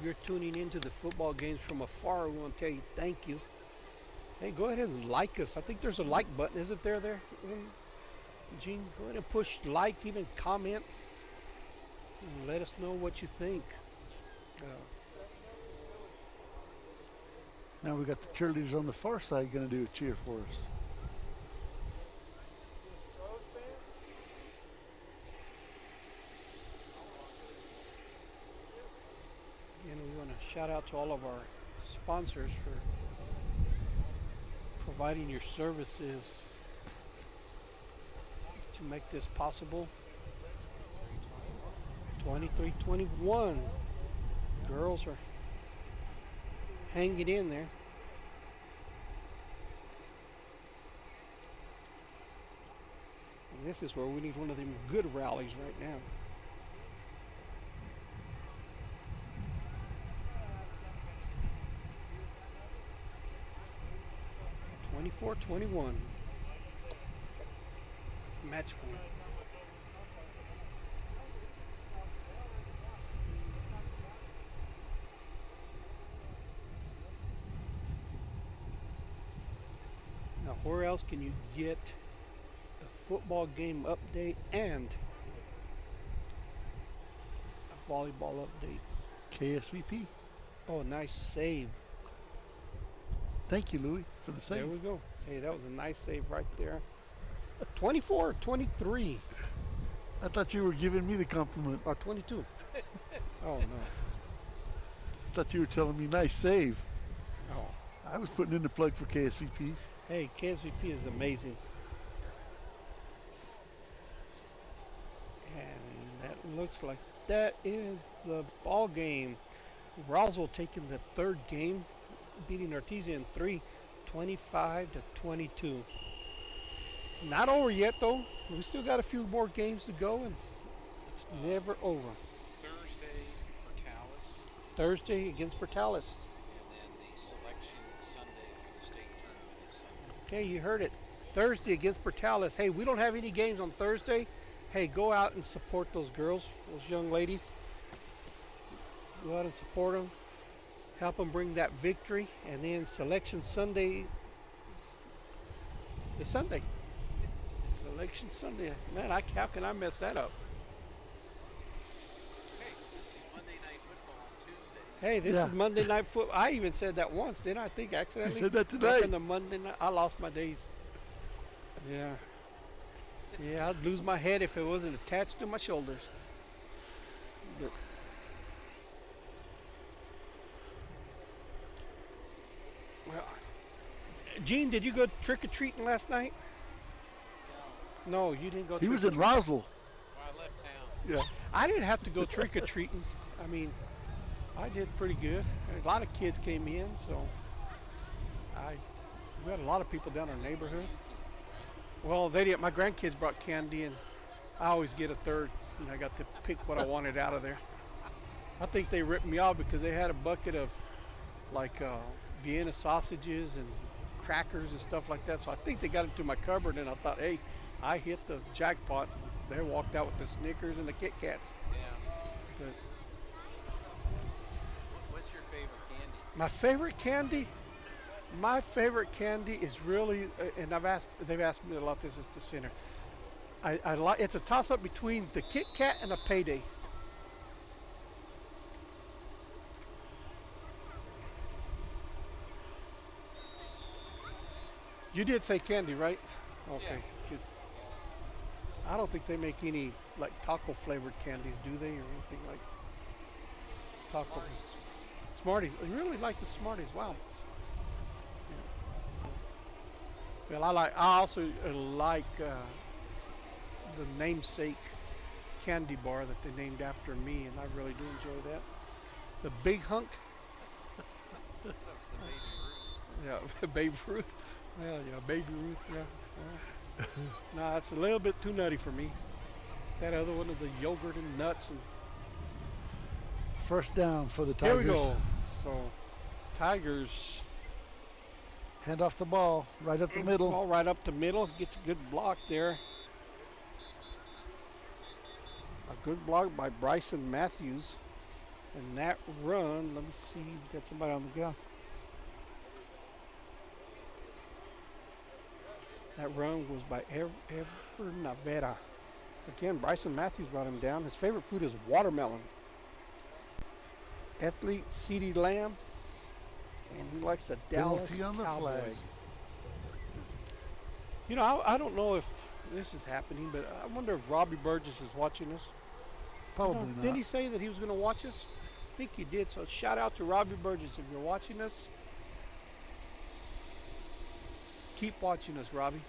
You're tuning into the football games from afar, we want to tell you thank you. Hey, go ahead and like us. I think there's a like button, isn't there Gene? Go ahead and push like, even comment, and let us know what you think. Now we got the cheerleaders on the far side going to do a cheer for us. And we want to shout out to all of our sponsors for providing your services to make this possible. 23-21. Girls are hanging in there. And this is where we need one of them good rallies right now. 24-21. Match point. Now, where else can you get a football game update and a volleyball update? KSVP. Oh, nice save. Thank you, Louis, for the save. There we go. Hey, that was a nice save right there. 24-23. I thought you were giving me the compliment. Or 22. Oh, no. I thought you were telling me nice save. Oh. I was putting in the plug for KSVP. Hey, KSVP is amazing. And that looks like that is the ball game. Roswell taking the third game, beating Artesia in 3, 25-22. Not over yet, though. We still got a few more games to go, and it's never over. Thursday, Portales, Thursday against Portales. and then the selection Sunday for the state tournament is Sunday. Okay, you heard it. Thursday against Portales. Hey, we don't have any games on Thursday. Hey, go out and support those girls, those young ladies. Go out and support them. Help them bring that victory. And then Selection Sunday is Sunday. Selection Sunday. Man, how can I mess that up? Hey, this is Monday Night Football on Tuesdays. Hey, this Yeah. is Monday Night Football. I even said that once, didn't I? I think accidentally. said that tonight. Working the Monday night. I lost my days. Yeah. Yeah, I'd lose my head if it wasn't attached to my shoulders. But well, Gene, did you go trick-or-treating last night? No, you didn't go He was trick-or-treating. in Roswell. Well, I left town. Yeah. I didn't have to go trick-or-treating. I mean, I did pretty good. A lot of kids came in, so we had a lot of people down our neighborhood. Well, they did. My grandkids brought candy, and I always get a third, and I got to pick what I wanted out of there. I think they ripped me off because they had a bucket of like Vienna sausages and crackers and stuff like that. So I think they got into my cupboard, and I thought, hey, I hit the jackpot. They walked out with the Snickers and the Kit Kats. Yeah. But What's your favorite candy? my favorite candy is really, and they've asked me a lot. This is the center. I like. It's a toss-up between the Kit Kat and a Payday. You did say candy, right? Okay. 'Cause I don't think they make any like taco flavored candies, do they, or anything like tacos? Smarties. I really like the Smarties. Wow. Yeah. Well, I also like the namesake candy bar that they named after me, and I really do enjoy that. The Big Hunk. That was the Baby Ruth. Yeah, Babe Ruth. Well, yeah, Baby Ruth. Yeah. No, it's a little bit too nutty for me. That other one is the yogurt and nuts. And First down for the here Tigers. we go. So, Tigers. Hand off the ball right up the middle. Ball right up the middle. Gets a good block there. A good block by Bryson Matthews. And that run, let me see. We got somebody on the go. That run was by Ever Navera. Again, Bryson Matthews brought him down. His favorite food is watermelon. Athlete CeeDee Lamb. And he likes the Dallas Penalty on the Cowboys. flag. You know, I don't know if this is happening, but I wonder if Robbie Burgess is watching us. Probably You know, not. Didn't he say that he was going to watch us? I think he did. So shout out to Robbie Burgess if you're watching us. Keep watching us, Robbie.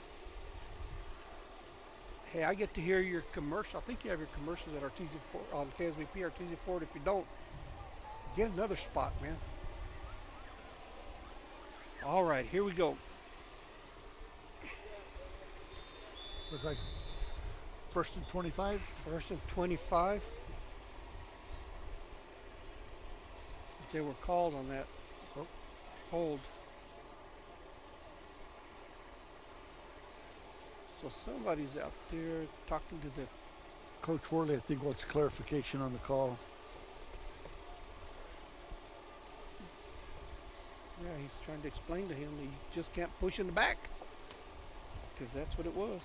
Hey, I get to hear your commercial. I think you have your commercials at Artesia on KSVP, Artesia Ford. If you don't, get another spot, man. All right, here we go. Looks like first and 25. First and 25. They were called on that hold. So somebody's out there talking to the. Coach Worley, I think, wants clarification on the call. Yeah, he's trying to explain to him that you just can't push in the back. Because that's what it was.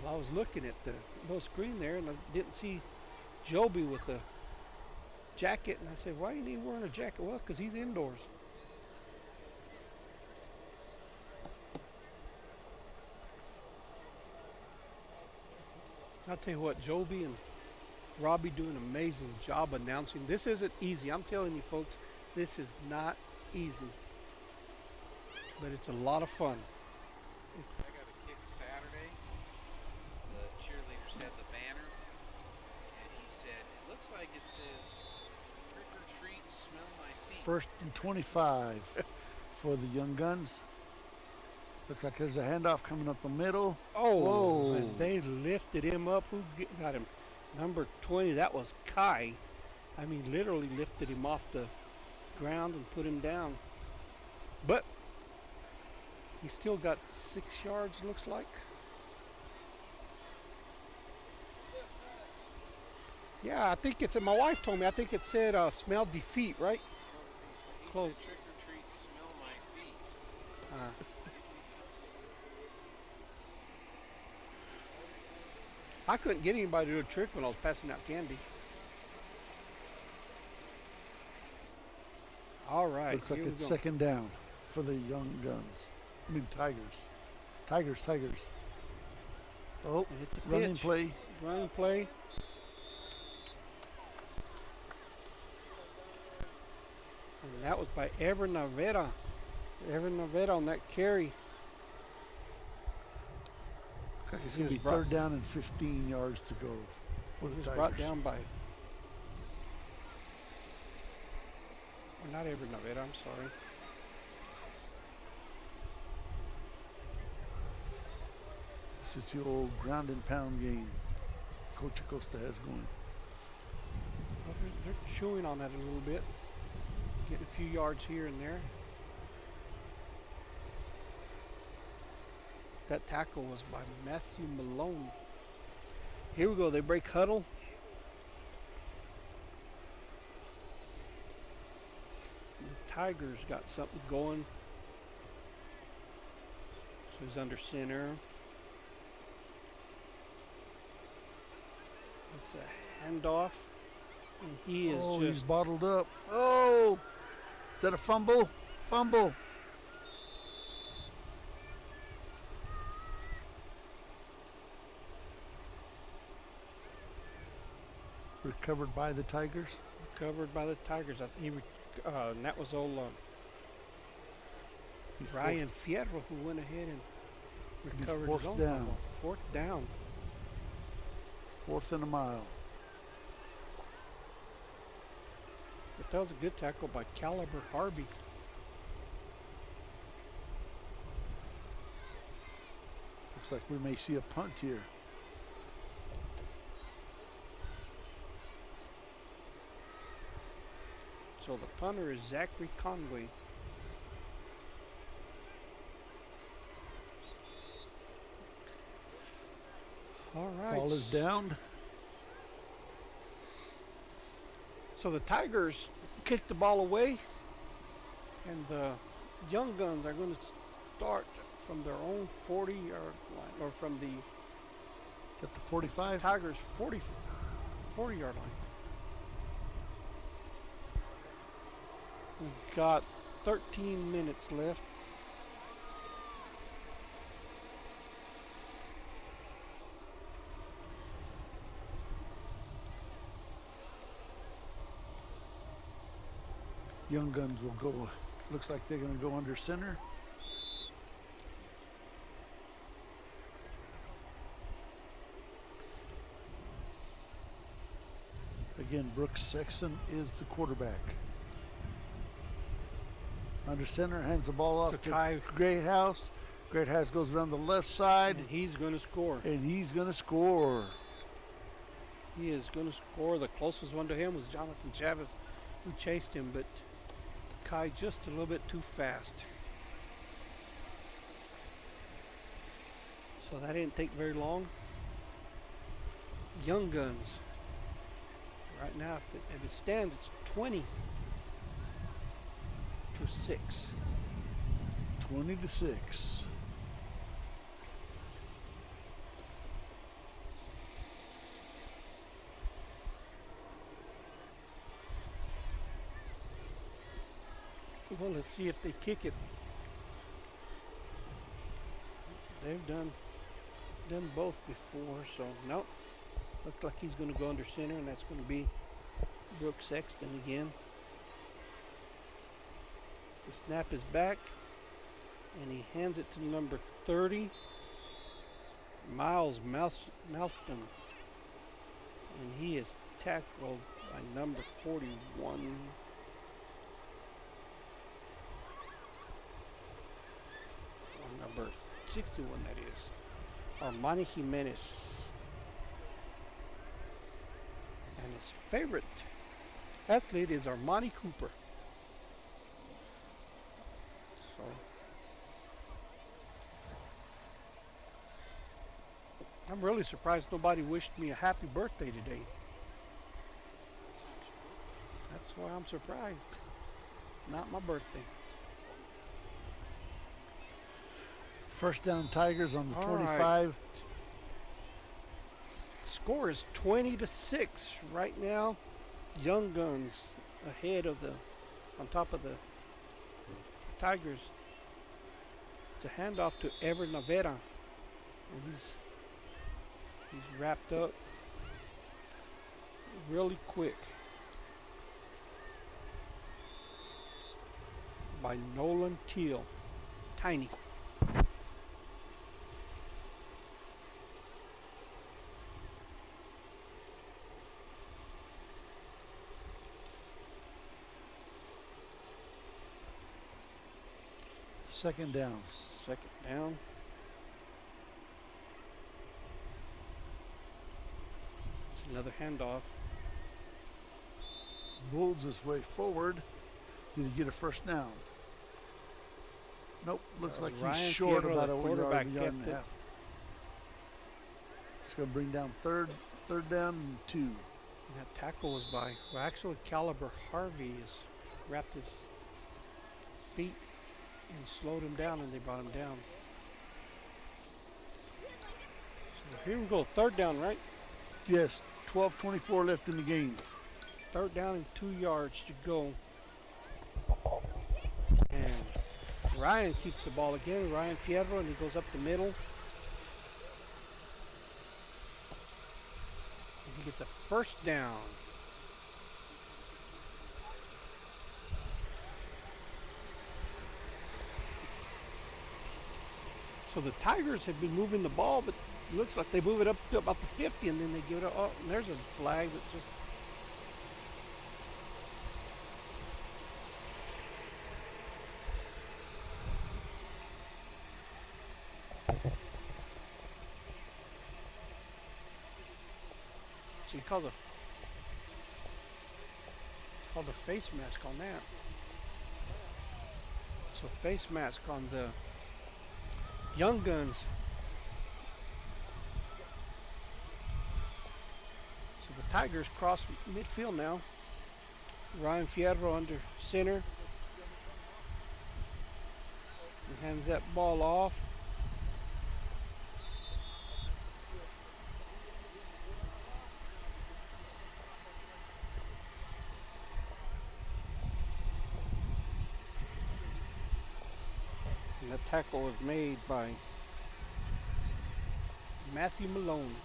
Well, I was looking at the little screen there and I didn't see Joby with a jacket. And I said, why ain't he wearing a jacket? Well, because he's indoors. I'll tell you what, Joby and Robbie do an amazing job announcing. This isn't easy. I'm telling you, folks, this is not easy. But it's a lot of fun. I got a kid Saturday. The cheerleaders had the banner, and he said, "It looks like it says trick or treat, smell my feet." 1st and 25 for the Young Guns. Looks like there's a handoff coming up the middle. Oh, whoa. and they lifted him up. Who got him? Number 20, that was Kai. I mean, literally lifted him off the ground and put him down. But he still got 6 yards, looks like. Yeah, I think it's, my wife told me, I think it said smell defeat, right? He Close. said, "Trick or treat, smell my feet." I couldn't get anybody to do a trick when I was passing out candy. All right. Looks like here we it's go. 2nd down for the Young Guns. I mean, Tigers. Tigers. Oh, And it's a running pitch. play. Running play. And that was by Ever Navera. Ever Navera on that carry. It's He going to was be brought- 3rd down and 15 yards to go for He the was Tigers. brought down by. Or not Ever Navera, I'm sorry. This is the old ground and pound game Coach Acosta has going. Well, they're chewing on that a little bit. Getting a few yards here and there. That tackle was by Matthew Malone. Here we go. They break huddle. The Tigers got something going. So he's under center. It's a handoff. And he is He's just bottled up. Oh! Is that a fumble? Fumble. Recovered by the Tigers. covered by the Tigers. And that was old He's Ryan Fierro who went ahead and be recovered fourth his own down. fumble. 4th down. 4th and a mile. But that was a good tackle by Caliber Harvey. Looks like we may see a punt here. So the punter is Zachary Conway. All right. Ball is down. So the Tigers kick the ball away, and the Young Guns are going to start from their own 40-yard line, or from the Is that the 45? Tigers' 40-yard line. We've got 13 minutes left. Young Guns will go. Looks like they're going to go under center. Again, Brooks Sexton is the quarterback. Under center, hands the ball off So to Kai- Greathouse. Greathouse goes around the left side, And he's going to score. and he's going to score. He is going to score. The closest one to him was Jonathan Chavez, who chased him, but Kai just a little bit too fast. So that didn't take very long. Young Guns. Right now, if it stands, it's 20-6. 20-6. Well, let's see if they kick it. They've done both before, so nope. Looks like he's going to go under center, and that's going to be Brooks Sexton again. The snap is back, and he hands it to number 30, Miles Malston, and he is tackled by number 41. Or number 61, that is. Armani Jimenez. And his favorite athlete is Armani Cooper. So I'm really surprised nobody wished me a happy birthday today. That's why I'm surprised. It's not my birthday. First down Tigers on the All 25. right. Score is 20-6 right now. Young Guns ahead of on top of the Tigers. It's a handoff to Ever Navera, and he's wrapped up really quick by Nolan Teal. Tiny. Second down. Second down. It's another handoff. Bulls his way forward. Did he get a first down? Nope. Looks like he's Ryan short Fierro, about the a yard quarterback, and a kept it. half. It's going to bring down third down and 2. And that tackle was by, well, actually Caliber Harvey has wrapped his feet and slowed him down, and they brought him down. So here we go, third down, right? Yes, 12:24 left in the game. Third down and 2 yards to go. And Ryan keeps the ball again, Ryan Fierro, and he goes up the middle. And he gets a first down. So the Tigers have been moving the ball, but it looks like they move it up to about the 50, and then they give it up. Oh, and there's a flag that just... So he called a face mask on that. So face mask on the Young Guns. So the Tigers cross midfield now. Ryan Fierro under center. He hands that ball off. And the tackle was made by Matthew Malone,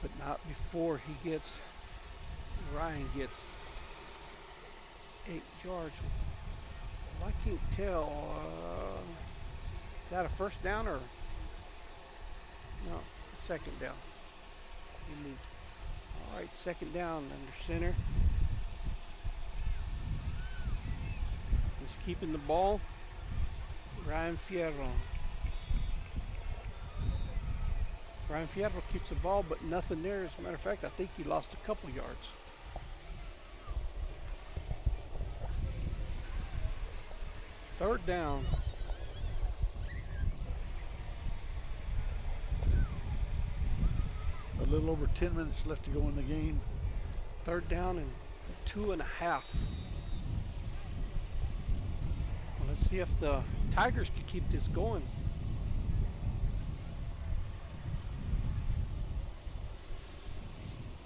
but not before Ryan gets 8 yards. Well, I can't tell. Is that a first down or no? Second down. He moved. All right, second down under center. He's keeping the ball. Ryan Fierro. Ryan Fierro keeps the ball, but nothing there. As a matter of fact, I think he lost a couple yards. Third down. A little over 10 minutes left to go in the game. Third down and 2.5. Well, let's see if the Tigers can keep this going.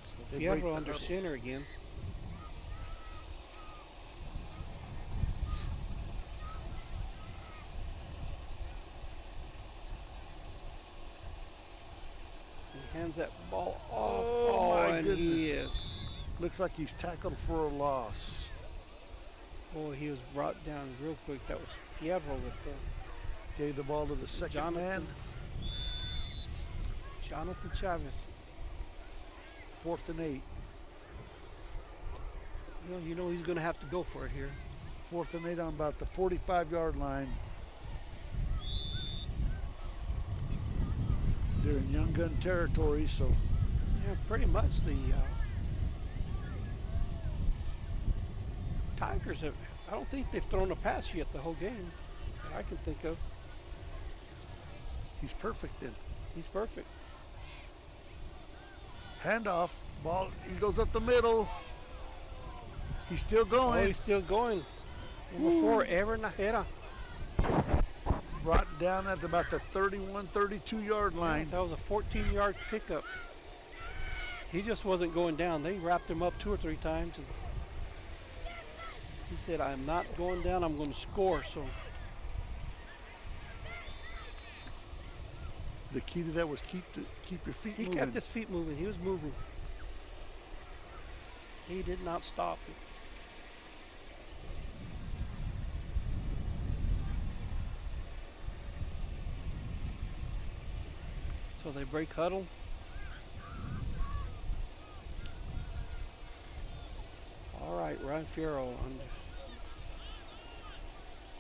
So They break Fierro the under huddle. center again. He hands that ball off. Oh, my and goodness. he is. Looks like he's tackled for a loss. Boy, he was brought down real quick. That was Fierro with the Gave the ball to the second man. Jonathan Chavez. 4th and 8. You know he's going to have to go for it here. 4th and 8 on about the 45-yard line. They're in young gun territory, so Yeah, pretty much the Tigers have. I don't think they've thrown a pass yet the whole game that I can think of. he's perfect then. He's perfect. Handoff, ball, he goes up the middle. He's still Oh, going. he's still going. Number 4, Ever Najera. Brought down at about the 31, 32-yard line. That was a 14-yard pickup. He just wasn't going down. They wrapped him up 2 or 3 times. And he said, I'm not going down, I'm going to score. So The key to that was keep your feet he moving. kept his feet moving. He was moving. He did not stop. So they break huddle. All right, Ryan Fierro under.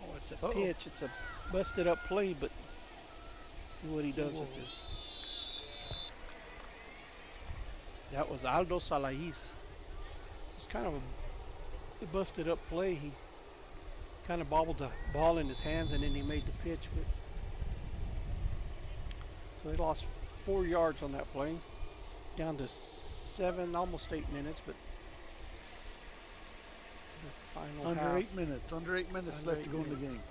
Oh, it's a Uh-oh. pitch. It's a busted up play, but see what he does with Whoa. this. That was Aldo Salais. It's kind of a busted up play. He kind of bobbled the ball in his hands and then he made the pitch. But so they lost 4 yards on that play, down to 7, almost 8 minutes. But the final Under half. 8 minutes. Under 8 minutes Under left 8 to go in the minutes. game.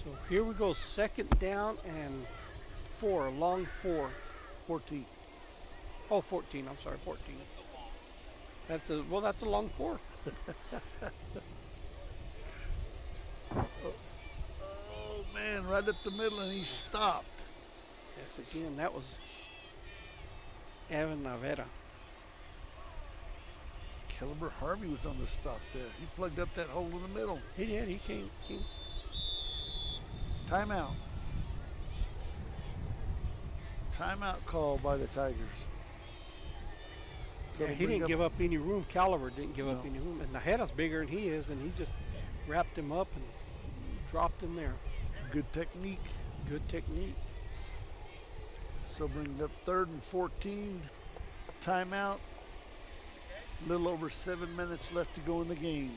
So here we go, 2nd down and 4, a long 4. 14. Oh, 14. I'm sorry, 14. That's a long 4. Oh man, right up the middle, and he stopped. Yes, again, that was Evan Navera. Caliber Harvey was on the stop there. He plugged up that hole in the middle. He did. He came. Timeout. Timeout call by the Tigers. So Yeah, they he bring didn't up- give up any room. Caliber didn't give up No. any room. And Najera's bigger than he is, and he just wrapped him up and dropped him there. Good technique. Good technique. So bring up 3rd and 14. Timeout. A little over 7 minutes left to go in the game.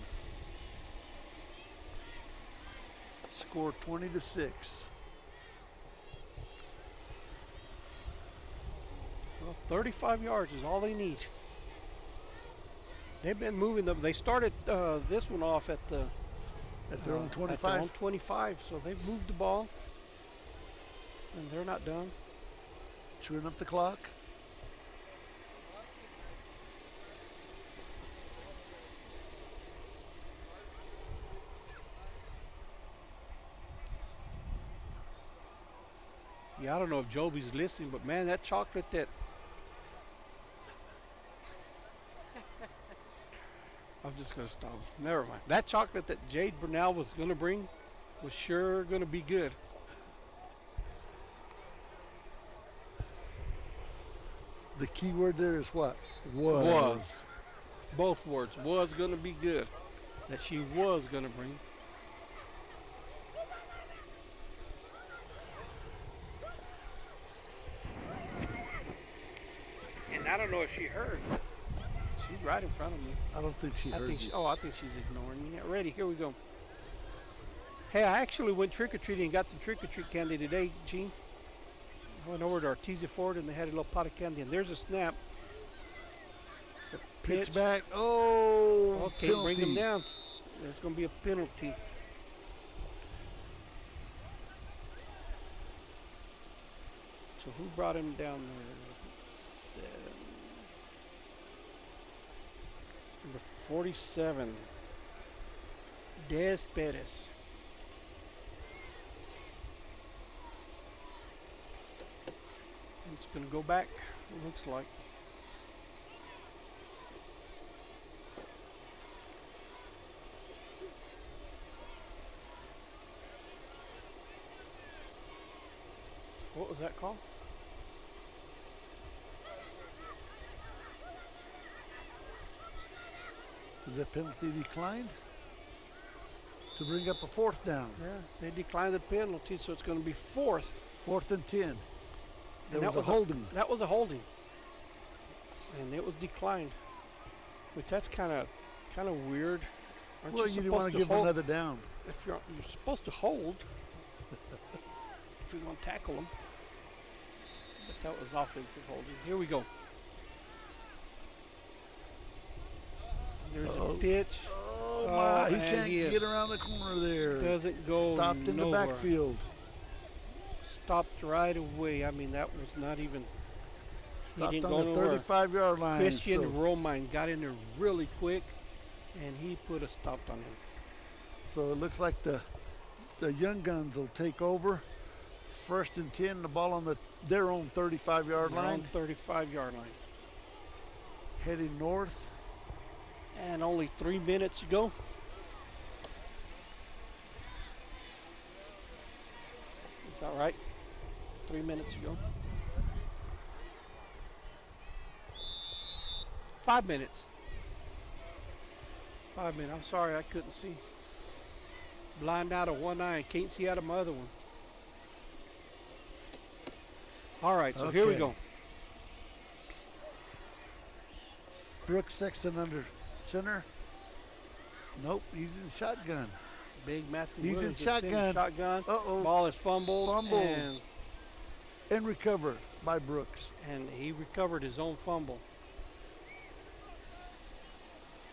Score 20-6. Well, 35 yards is all they need. They've been moving them. They started this one off at the At their own at 25. their own 25, so they've moved the ball, and they're not done. Chewing up the clock. Yeah, I don't know if Joby's listening, but man, that chocolate that I'm just gonna stop. Never mind. That chocolate that Jade Burnell was gonna bring was sure gonna be good. The key word there is what? Was. Both words. Was gonna be good. That she was gonna bring. know if she heard. But she's right in front of me. I don't think she heard you. I think she's ignoring me. Yeah, ready, here we go. Hey, I actually went trick-or-treating and got some trick-or-treat candy today, Gene. I went over to Artesia Ford and they had a little pot of candy, and there's a snap. It's a Pitch back. Oh, okay, penalty. bring them down. There's going to be a penalty. So who brought him down there? 7. Number 47. Des Perez. It's going to go back, it looks like. What was that call? Is that penalty declined? To bring up a 4th down. Yeah, they declined the penalty, so it's going to be 4th. 4th and 10. There And was a holding. That was a holding, and it was declined, which that's kind of weird. Aren't Well, you supposed want to give them hold? another down. If you're supposed to hold, if you're going to tackle them. But that was offensive holding. Here we go. There's a pitch. Oh my! He and can't get around the corner there. Doesn't go Stopped in nowhere. the backfield. Stopped right away. I mean, that was not even. Stopped didn't on go the nowhere. 35-yard line. Christian so, Romine got in there really quick, and he put a stop on him. so it looks like the young guns will take over. 1st and 10. The ball on their own 35-yard line. 35-yard line. Heading north. And only 3 minutes to go. Is that right? 3 minutes to go. 5 minutes. 5 minutes. I'm sorry, I couldn't see. Blind out of one eye. Can't see out of my other one. All right, so here we Okay. go. Brooks Sexton under center. Nope, he's in shotgun. Big Matthew He's in Williams is sitting shotgun. Shotgun. Uh-oh. Ball is fumbled. Fumbled. And recovered by Brooks. And he recovered his own fumble.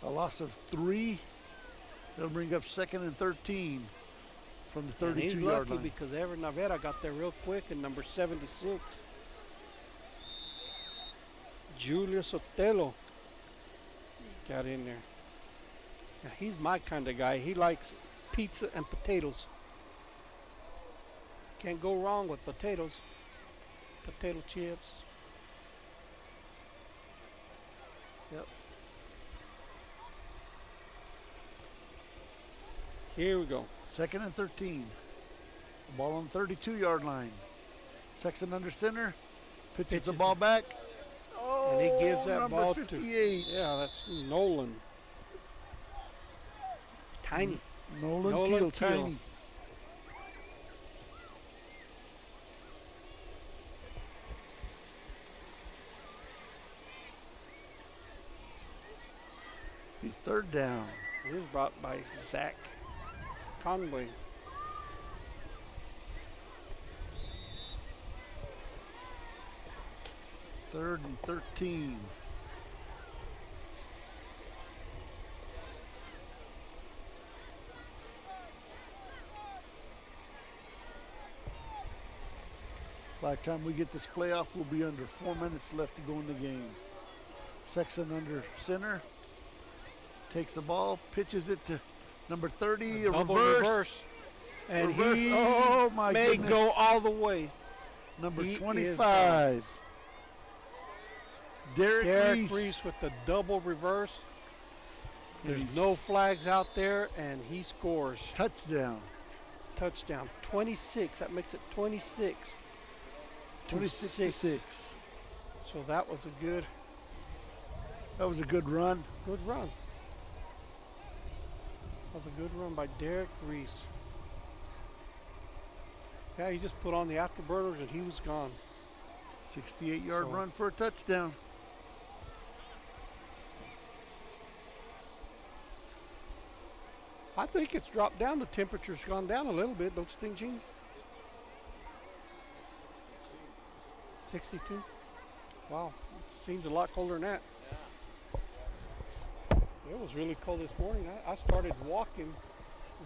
A loss of 3. They'll bring up 2nd and 13 from the And he's 32-yard lucky line. because Ever Navera got there real quick, and number 76, Julius Otelo, got in there. Now, he's my kind of guy. He likes pizza and potatoes. Can't go wrong with potatoes. Potato chips. Yep. Here we go. 2nd and 13. The ball on the 32-yard line. Sexton under center. Pitches the Pitches ball it. back. Oh, And he gives that number ball 58. to, yeah, that's Nolan. Tiny. Nolan Teal. Tiny. The 3rd down. It was brought by Zach Conway. Third and 13. By the time we get this playoff, we'll be under 4 minutes left to go in the game. Sexton under center. Takes the ball, pitches it to number 30, a Double reverse. And Reverse. he Oh, my may goodness. go all the way. Number He is 25. Derek Derek Reese. Reese with the double reverse. There's He's- no flags out there, and he scores. Touchdown. Touchdown. 26. That makes it 26. 26 to 6. So that was a good run. run. That was a good run by Derek Reese. Yeah, he just put on the afterburners and he was gone. 68-yard So- run for a touchdown. I think it's dropped down. The temperature's gone down a little bit, don't you think, Gene? 62. Wow, it seems a lot colder than that. It was really cold this morning. I started walking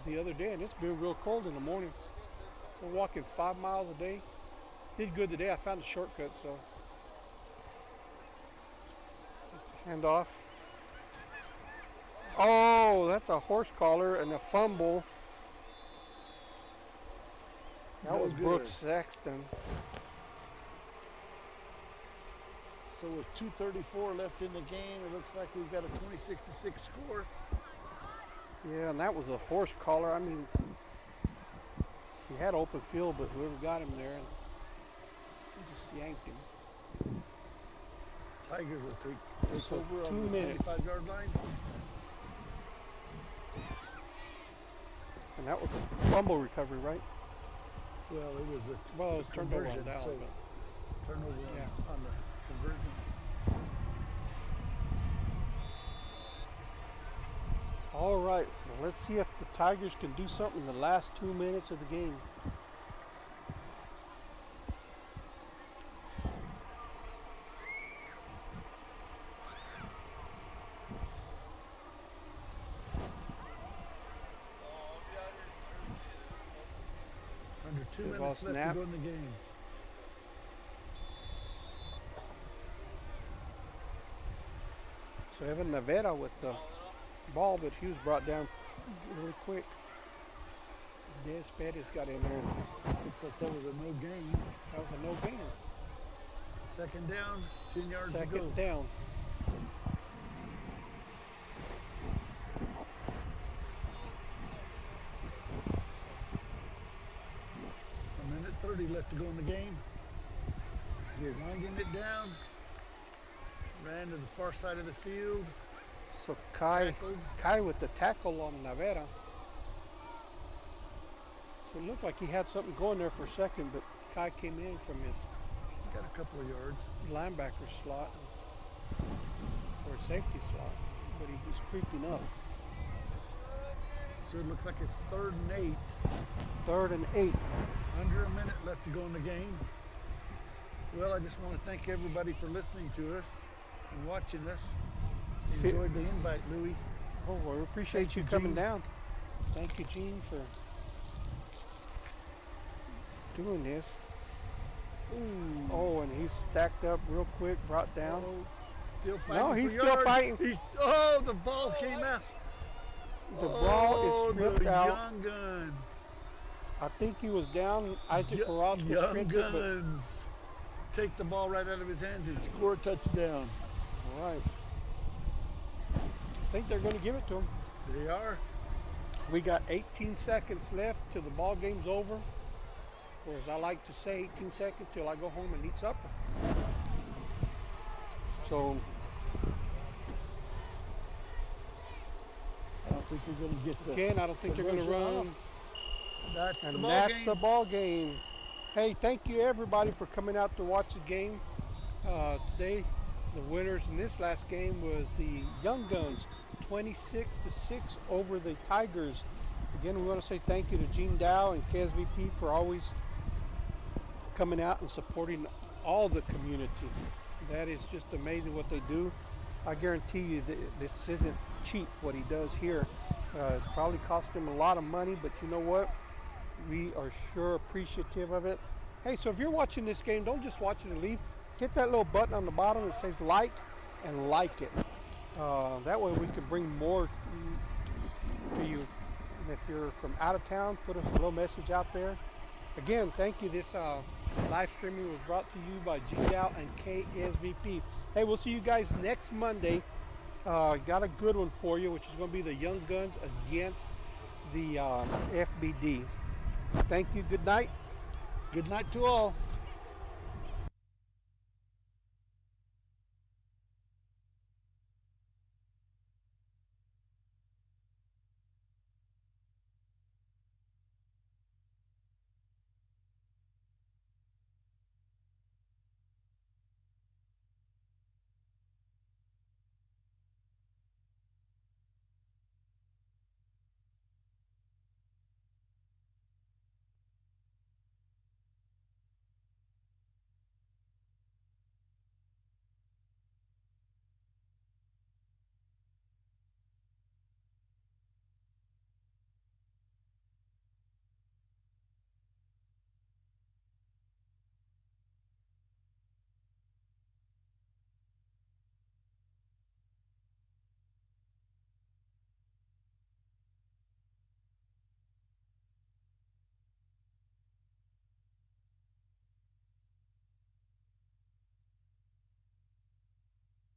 the other day, and it's been real cold in the morning. We're walking 5 miles a day. Did good today. I found a shortcut, so. Let's hand off. Oh, that's a horse collar and a fumble. That No was good. Brooks Saxton. So with 2:34 left in the game, it looks like we've got a 26-6 score. Yeah, and that was a horse collar. I mean, he had open field, but whoever got him there, he just yanked him. Tigers will take So over 2 on the minutes. 25-yard line. And that was a fumble recovery, right? Well, it was a Well, it was turned over on conversion, Dallas, so but turnover Yeah. on the conversion. all right. Well, let's see if the Tigers can do something in the last 2 minutes of the game. Under 2 Good ball minutes left snap. to go in the game. So Evan Navera with the ball, but he was brought down really quick. Des Pettis got in there. Looks like that was a no gain. That was a no-gainer. Second down, 10 yards to go. Second down. A minute 30 left to go in the game. So we're winding it down. Ran to the far side of the field. So Kai Tackled. with the tackle on Navera. So it looked like he had something going there for a second, but Kai came in from his Got a couple of yards. linebacker slot or safety slot, but he was creeping up. So it looks like it's 3rd and 8. 3rd and 8. Under a minute left to go in the game. Well, I just want to thank everybody for listening to us and watching us. Enjoyed the invite, Louie. Oh, well, we appreciate Thank you you, coming Gene. down. Thank you, Gene, for doing this. Ooh. Oh, and he's stacked up real quick, brought down. Oh, still fighting. No, he's for still yards. fighting. Oh, the ball came out. The ball is stripped the out. Young Guns. I think he was down. Isaac Carrasco Young stripped it, but Guns. Take the ball right out of his hands and score a touchdown. all right. I think they're going to give it to him. They are. We got 18 seconds left till the ball game's over. Or as I like to say, 18 seconds till I go home and eat supper. So I don't think we're going to get the. again, I don't think the they're going to version run. off. That's the And ball that's game. the ball game. Hey, thank you everybody for coming out to watch the game. Today, the winners in this last game was the Young Guns, 26-6 over the Tigers. Again, we want to say thank you to Gene Dow and KSVP for always coming out and supporting all the community. That is just amazing what they do. I guarantee you that this isn't cheap what he does here. It probably cost him a lot of money, but you know what? We are sure appreciative of it. Hey, so if you're watching this game, don't just watch it and leave. Hit that little button on the bottom that says like and like it. That way we can bring more to you. And if you're from out of town, put us a little message out there. Again, thank you. This live streaming was brought to you by G Dow and KSVP. Hey, we'll see you guys next Monday. Got a good one for you, which is going to be the Young Guns against the FBD. Thank you. Good night. Good night to all.